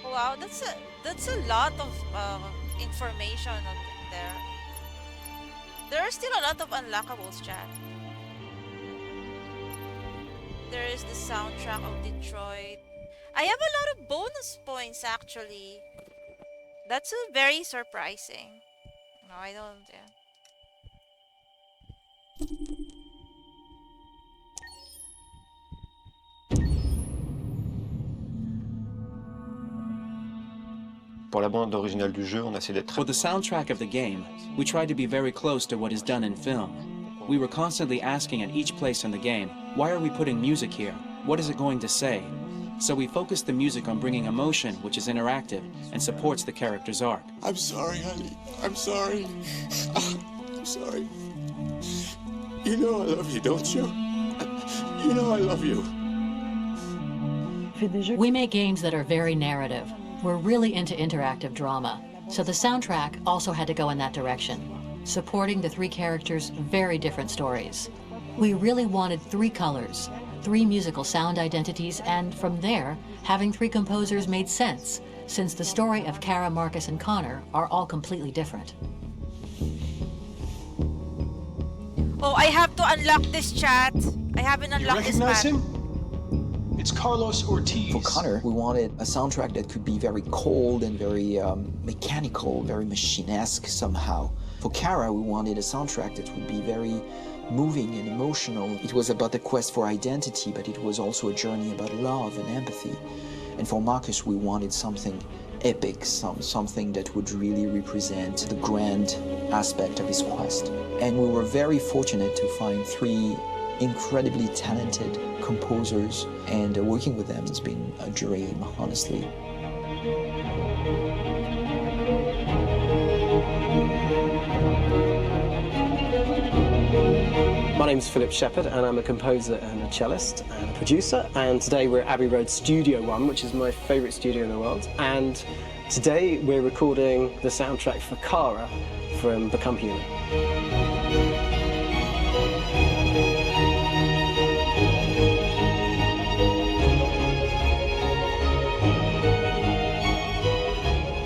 Wow, that's a lot of information there. There are still a lot of unlockables, chat. There is the soundtrack of Detroit. I have a lot of bonus points actually. That's very surprising. No, I don't. Yeah. For the soundtrack of the game, we tried to be very close to what is done in film. We were constantly asking at each place in the game, why are we putting music here? What is it going to say? So we focused the music on bringing emotion, which is interactive, and supports the character's arc. I'm sorry, honey. I'm sorry. I'm sorry. You know I love you, don't you? You know I love you. We make games that are very narrative. We're really into interactive drama, so the soundtrack also had to go in that direction, supporting the 3 characters' very different stories. We really wanted 3 colors, 3 musical sound identities, and from there, having 3 composers made sense, since the story of Kara, Marcus, and Connor are all completely different. Oh, I have to unlock this, chat. I haven't unlocked this map. You recognize him? It's Carlos Ortiz. For Connor, we wanted a soundtrack that could be very cold and very mechanical, very machine-esque somehow. For Kara, we wanted a soundtrack that would be very moving and emotional. It was about the quest for identity, but it was also a journey about love and empathy. And for Marcus, we wanted something epic, something that would really represent the grand aspect of his quest. And we were very fortunate to find 3 incredibly talented composers, and working with them has been a dream, honestly. My name's Philip Shepherd, and I'm a composer and a cellist and a producer. And today we're at Abbey Road Studio One, which is my favourite studio in the world. And today we're recording the soundtrack for Kara from Become Human.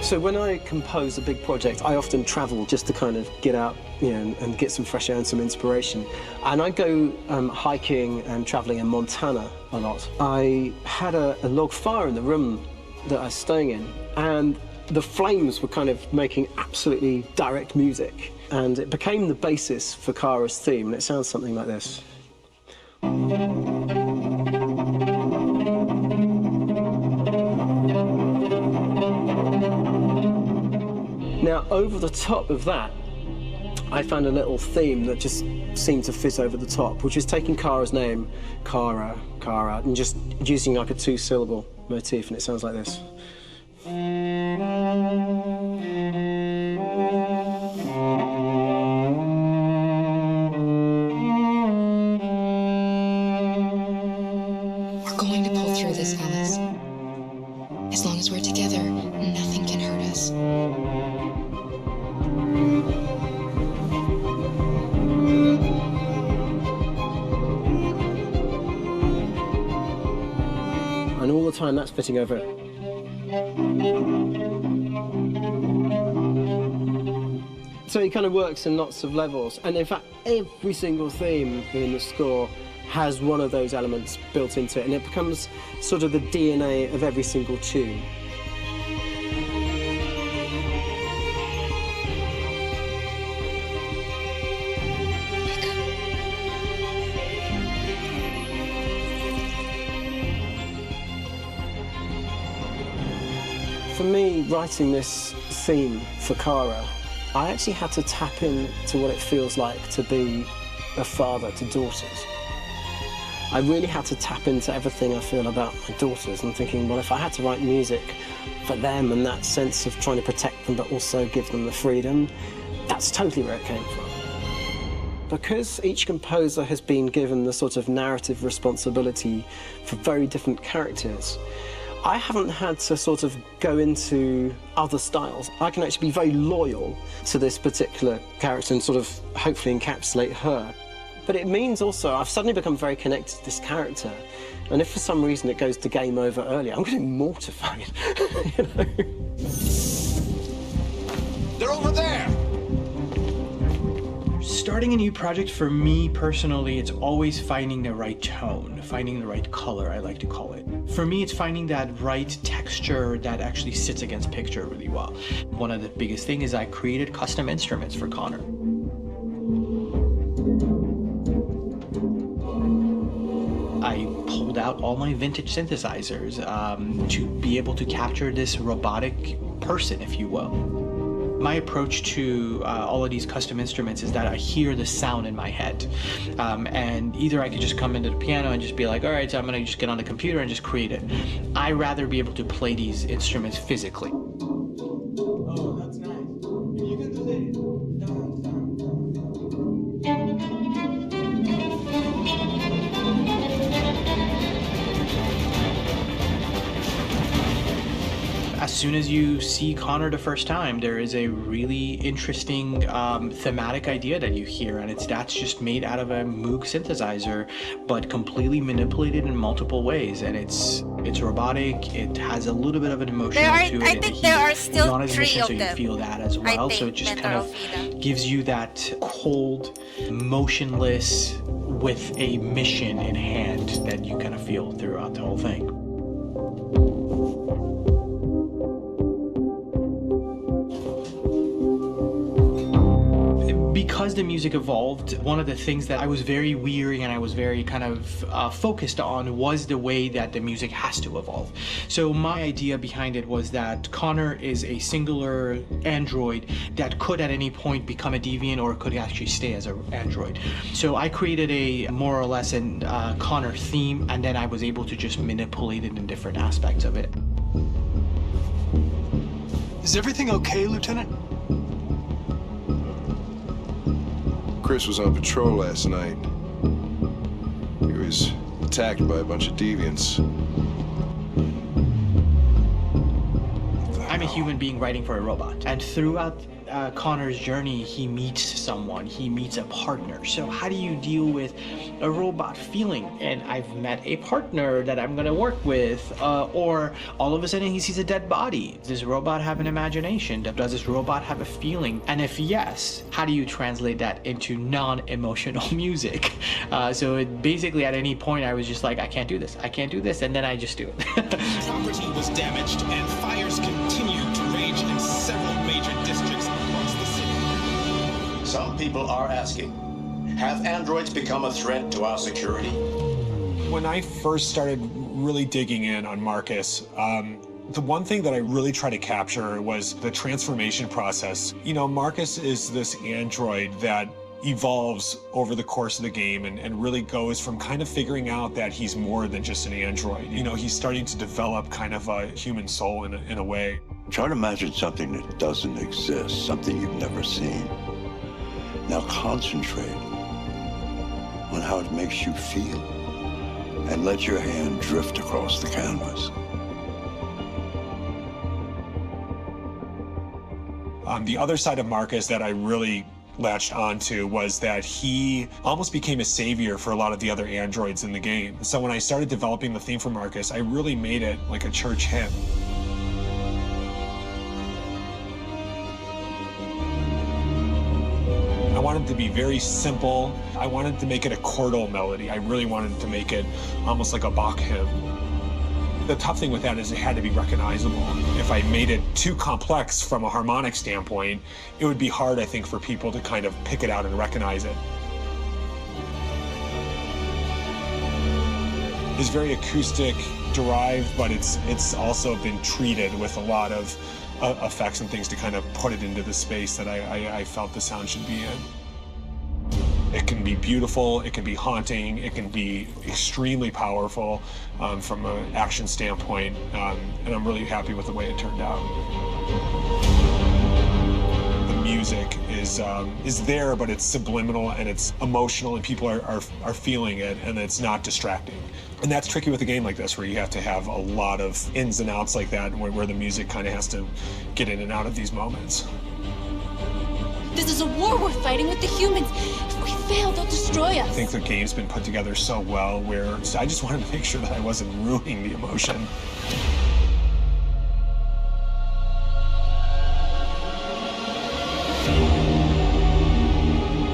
So when I compose a big project, I often travel just to kind of get out, and get some fresh air and some inspiration. And I go hiking and traveling in Montana a lot. I had a log fire in the room that I was staying in, and the flames were kind of making absolutely direct music. And it became the basis for Kara's theme, and it sounds something like this. Now, over the top of that, I found a little theme that just seemed to fit over the top, which is taking Kara's name, Kara, and just using like a two-syllable motif, and it sounds like this. We're going to pull through this, Alice. As long as we're together, nothing can hurt us. And all the time that's fitting over it. So it kind of works in lots of levels, and in fact every single theme in the score has one of those elements built into it, and it becomes sort of the DNA of every single tune. For me, writing this theme for Kara, I actually had to tap into what it feels like to be a father to daughters. I really had to tap into everything I feel about my daughters and thinking, well, if I had to write music for them and that sense of trying to protect them but also give them the freedom, that's totally where it came from. Because each composer has been given the sort of narrative responsibility for very different characters, I haven't had to sort of go into other styles. I can actually be very loyal to this particular character and sort of hopefully encapsulate her. But it means also I've suddenly become very connected to this character, and if for some reason it goes to game over earlier, I'm going to be mortified. You know? They're over there! Starting a new project, for me personally, it's always finding the right tone, finding the right color, I like to call it. For me, it's finding that right texture that actually sits against picture really well. One of the biggest things is I created custom instruments for Connor. I pulled out all my vintage synthesizers to be able to capture this robotic person, if you will. My approach to all of these custom instruments is that I hear the sound in my head. And either I could just come into the piano and just be like, all right, so I'm gonna just get on the computer and just create it. I'd rather be able to play these instruments physically. Oh, that's nice. You can do that. As soon as you see Connor the first time, there is a really interesting thematic idea that you hear, and that's just made out of a Moog synthesizer, but completely manipulated in multiple ways, and it's robotic. It has a little bit of an emotion to it. I think there are still three of so them. You feel that as well. So it just kind of gives you that cold, motionless, with a mission in hand that you kind of feel throughout the whole thing. Because as the music evolved, one of the things that I was very weary and I was very kind of focused on was the way that the music has to evolve. So my idea behind it was that Connor is a singular android that could at any point become a deviant or could actually stay as an android. So I created a more or less an Connor theme, and then I was able to just manipulate it in different aspects of it. Is everything okay, Lieutenant? Chris was on patrol last night. He was attacked by a bunch of deviants. I'm a human being writing for a robot, and throughout Connor's journey, he meets someone, he meets a partner. So how do you deal with a robot feeling? And I've met a partner that I'm gonna work with, or all of a sudden he sees a dead body. Does this robot have an imagination? Does this robot have a feeling? And if yes, how do you translate that into non-emotional music? So it basically at any point I was just like, I can't do this, and then I just do it. Property was damaged and fires continue to rage in several major districts across the city. Some people are asking, have androids become a threat to our security? When I first started really digging in on Marcus, the one thing that I really tried to capture was the transformation process. You know, Marcus is this android that evolves over the course of the game and really goes from kind of figuring out that he's more than just an android. You know, he's starting to develop kind of a human soul in a way. Try to imagine something that doesn't exist, something you've never seen. Now concentrate on how it makes you feel and let your hand drift across the canvas. The other side of Marcus that I really latched onto was that he almost became a savior for a lot of the other androids in the game. So when I started developing the theme for Marcus, I really made it like a church hymn. I wanted to be very simple. I wanted to make it a chordal melody. I really wanted to make it almost like a Bach hymn. The tough thing with that is it had to be recognizable. If I made it too complex from a harmonic standpoint, it would be hard, I think, for people to kind of pick it out and recognize it. It's very acoustic derived, but it's also been treated with a lot of effects and things to kind of put it into the space that I felt the sound should be in. It can be beautiful, it can be haunting, it can be extremely powerful from an action standpoint, and I'm really happy with the way it turned out. The music is there, but it's subliminal and it's emotional, and people are feeling it, and it's not distracting. And that's tricky with a game like this, where you have to have a lot of ins and outs like that, where the music kind of has to get in and out of these moments. This is a war we're fighting with the humans. If we fail, they'll destroy us. I think the game's been put together so well where I just wanted to make sure that I wasn't ruining the emotion.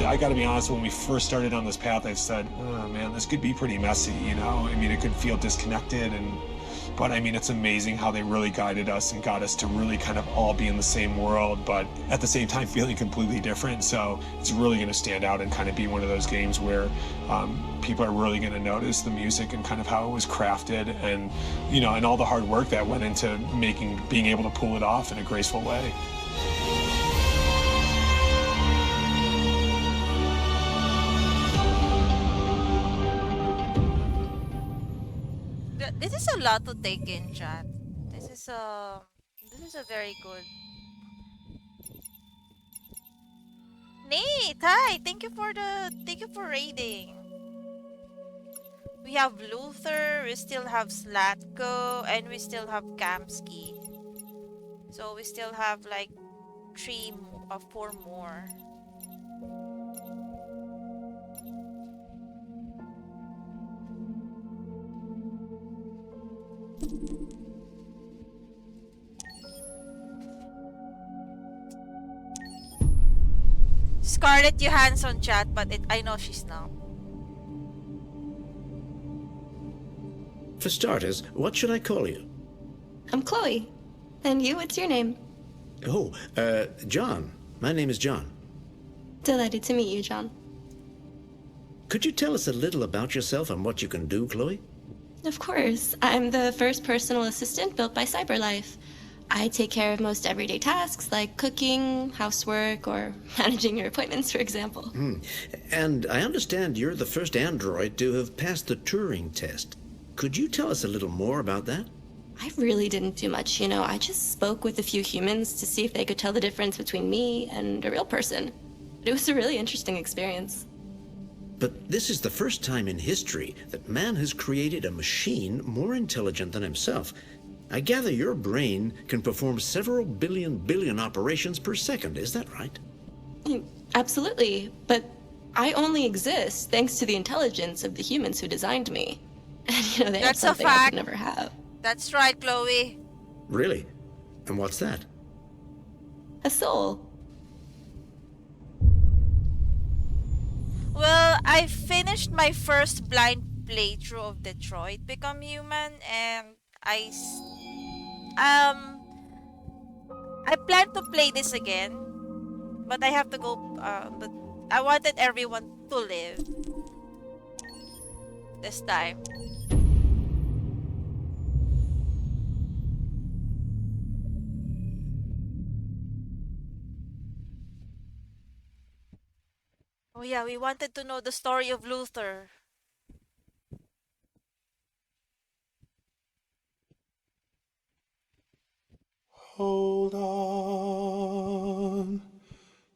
I gotta be honest, when we first started on this path, I said, oh man, this could be pretty messy, you know? I mean, it could feel disconnected, but I mean, it's amazing how they really guided us and got us to really kind of all be in the same world, but at the same time feeling completely different. So it's really gonna stand out and kind of be one of those games where people are really gonna notice the music and kind of how it was crafted, and, you know, and all the hard work that went into being able to pull it off in a graceful way. This is a lot to take in, chat. This is a very good. Nate, hi! Thank you for raiding. We have Luther, we still have Slatko, and we still have Kamsky. So we still have like 4 more. Scarlett Johansson, chat, but I know she's not. For starters, what should I call you? I'm Chloe. And you, what's your name? Oh, John. My name is John. Delighted to meet you, John. Could you tell us a little about yourself and what you can do, Chloe? Of course. I'm the first personal assistant built by CyberLife. I take care of most everyday tasks like cooking, housework, or managing your appointments, for example. And I understand you're the first android to have passed the Turing test. Could you tell us a little more about that? I really didn't do much, you know. I just spoke with a few humans to see if they could tell the difference between me and a real person. It was a really interesting experience. But this is the first time in history that man has created a machine more intelligent than himself. I gather your brain can perform several billion operations per second, is that right? Absolutely, but I only exist thanks to the intelligence of the humans who designed me. And, you know, they have something I could never have. That's right, Chloe. Really? And what's that? A soul. Well, I finished my first blind playthrough of Detroit Become Human, and I plan to play this again, but I have to go. But I wanted everyone to live this time. Oh yeah, we wanted to know the story of Luther. Hold on,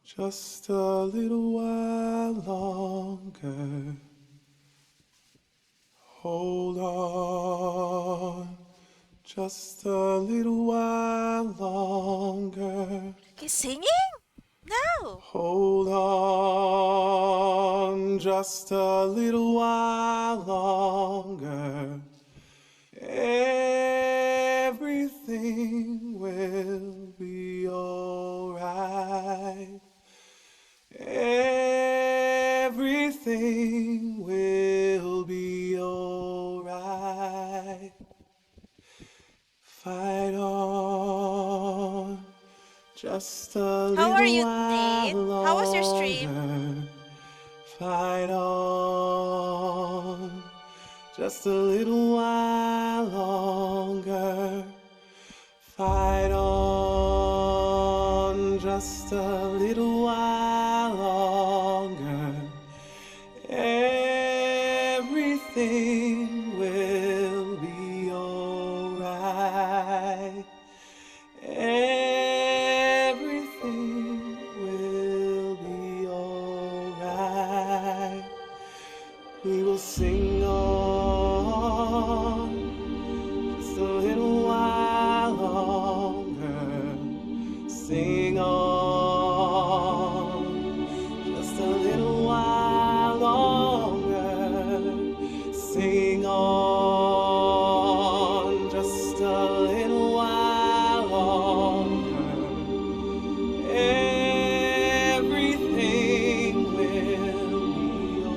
just a little while longer. Hold on, just a little while longer. He's singing? No. Hold on, just a little while longer. Everything will be alright. Everything will be alright. Fight on, just a little How are you, while Nate? How was your stream? longer. Fight on, just a little while longer. Fight on, just a little while longer. Everything will be alright. Everything will be alright. We will sing on just a little while longer. Sing on just a little while longer. Sing on just a little while longer. Everything will be alright.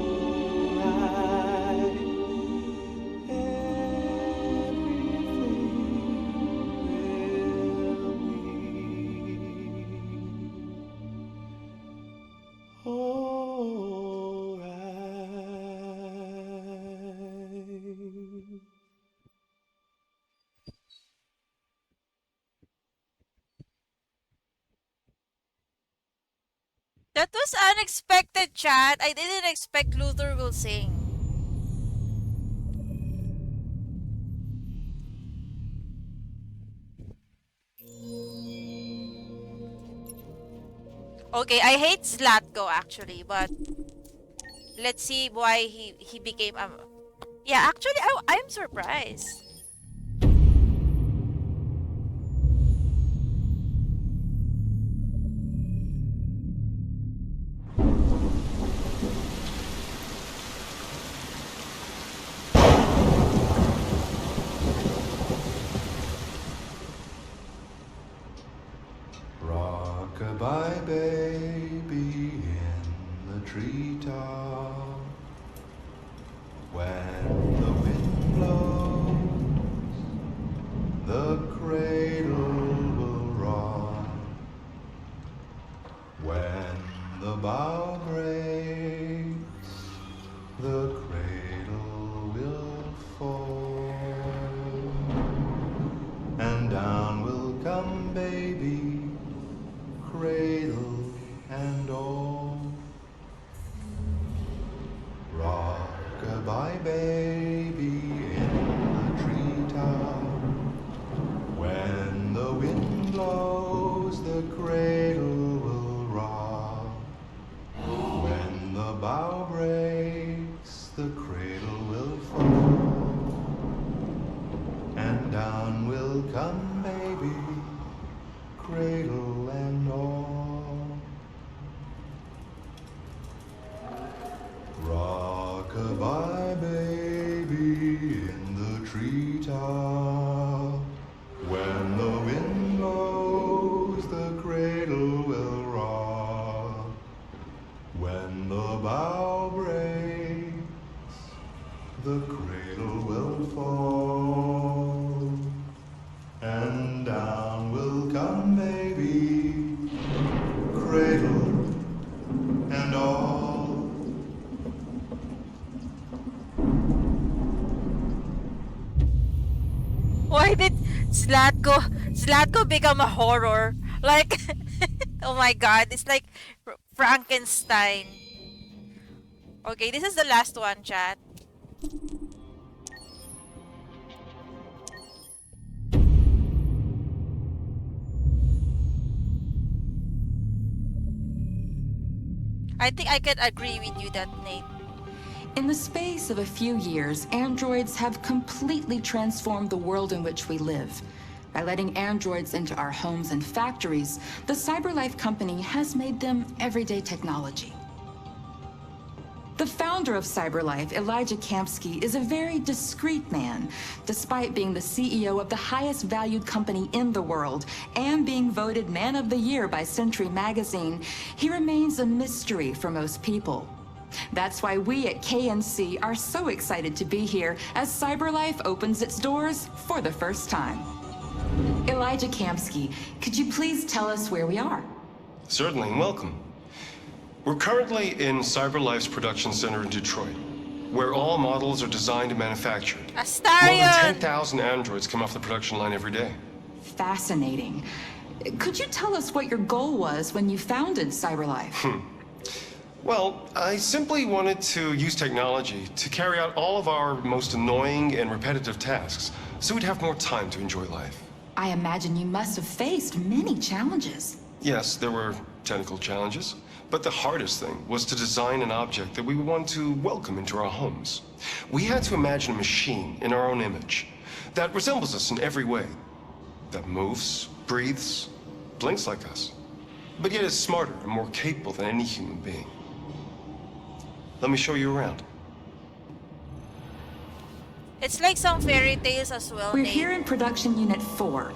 That was unexpected, chat. I didn't expect Luther will sing. Okay, I hate Zlatko actually, but let's see why he became yeah, actually I'm surprised. Rockabye baby in the treetop. When the wind blows come, baby, cradle and all. Rock-a-bye, baby, in the treetop. When the wind blows, the cradle will rock. When the bough breaks, the cradle will fall. And down will come, baby, cradle and all. Why did Zlatko become a horror? Like, oh my god, it's like Frankenstein. Okay, this is the last one, chat. I think I could agree with you that, Nate. In the space of a few years, androids have completely transformed the world in which we live. By letting androids into our homes and factories, the CyberLife company has made them everyday technology. The founder of CyberLife, Elijah Kamsky, is a very discreet man. Despite being the CEO of the highest valued company in the world and being voted Man of the Year by Century Magazine, he remains a mystery for most people. That's why we at KNC are so excited to be here as CyberLife opens its doors for the first time. Elijah Kamsky, could you please tell us where we are? Certainly, and welcome. We're currently in CyberLife's production center in Detroit, where all models are designed and manufactured. Astarion! More than 10,000 androids come off the production line every day. Fascinating. Could you tell us what your goal was when you founded CyberLife? Well, I simply wanted to use technology to carry out all of our most annoying and repetitive tasks, so we'd have more time to enjoy life. I imagine you must have faced many challenges. Yes, there were technical challenges, but the hardest thing was to design an object that we would want to welcome into our homes. We had to imagine a machine in our own image that resembles us in every way, that moves, breathes, blinks like us, but yet is smarter and more capable than any human being. Let me show you around. It's like some fairy tales as well, We're Nate. here in Production Unit 4.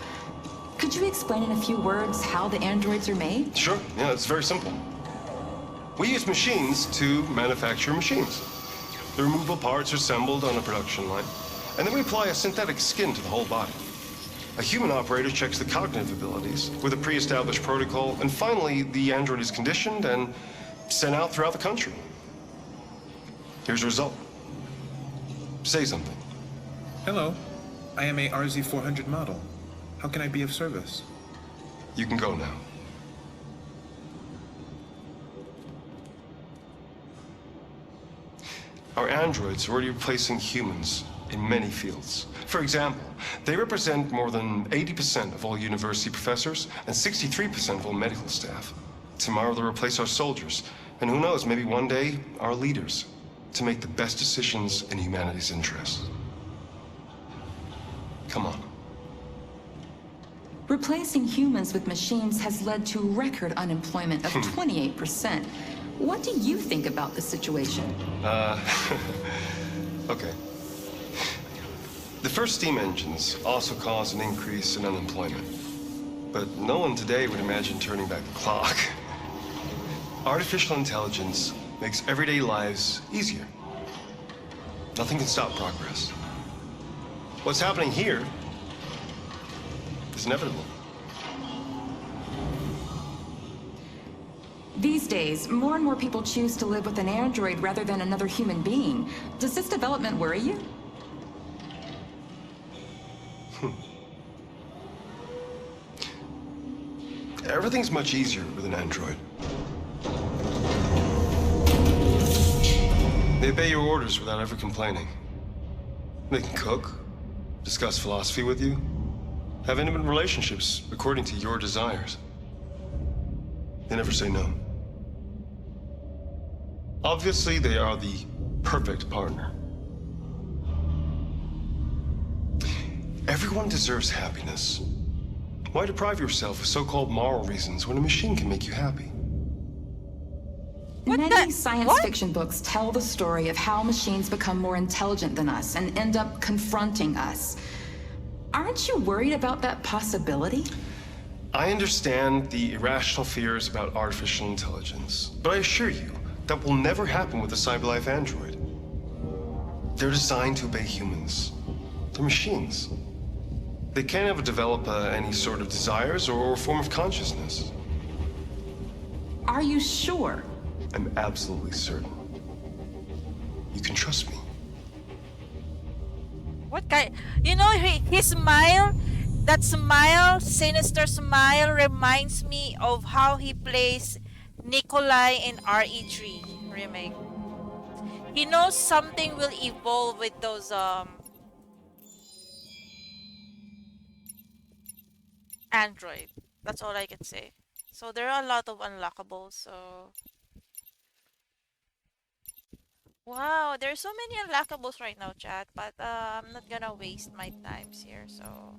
Could you explain in a few words how the androids are made? Sure, yeah, it's very simple. We use machines to manufacture machines. The removable parts are assembled on a production line, and then we apply a synthetic skin to the whole body. A human operator checks the cognitive abilities with a pre-established protocol, and finally, the android is conditioned and sent out throughout the country. Here's the result. Say something. Hello. I am a RZ400 model. How can I be of service? You can go now. Our androids are already replacing humans in many fields. For example, they represent more than 80% of all university professors and 63% of all medical staff. Tomorrow they'll replace our soldiers, and who knows, maybe one day, our leaders, to make the best decisions in humanity's interest. Come on. Replacing humans with machines has led to record unemployment of 28%. What do you think about the situation? Okay. The first steam engines also caused an increase in unemployment. But no one today would imagine turning back the clock. Artificial intelligence makes everyday lives easier. Nothing can stop progress. What's happening here is inevitable. These days, more and more people choose to live with an android rather than another human being. Does this development worry you? Everything's much easier with an android. They obey your orders without ever complaining. They can cook, discuss philosophy with you, have intimate relationships according to your desires. They never say no. Obviously, they are the perfect partner. Everyone deserves happiness. Why deprive yourself of so-called moral reasons when a machine can make you happy? Many science fiction books tell the story of how machines become more intelligent than us and end up confronting us. Aren't you worried about that possibility? I understand the irrational fears about artificial intelligence, but I assure you that will never happen with a CyberLife android. They're designed to obey humans. They're machines. They can't ever develop any sort of desires or form of consciousness. Are you sure? I'm absolutely certain. You can trust me. What kind? You know, his smile, that smile, sinister smile, reminds me of how he plays Nikolai in RE3 remake. He knows something will evolve with those Android. That's all I can say. So there are a lot of unlockables. So wow, there's so many unlockables right now, chat. But I'm not gonna waste my times here. So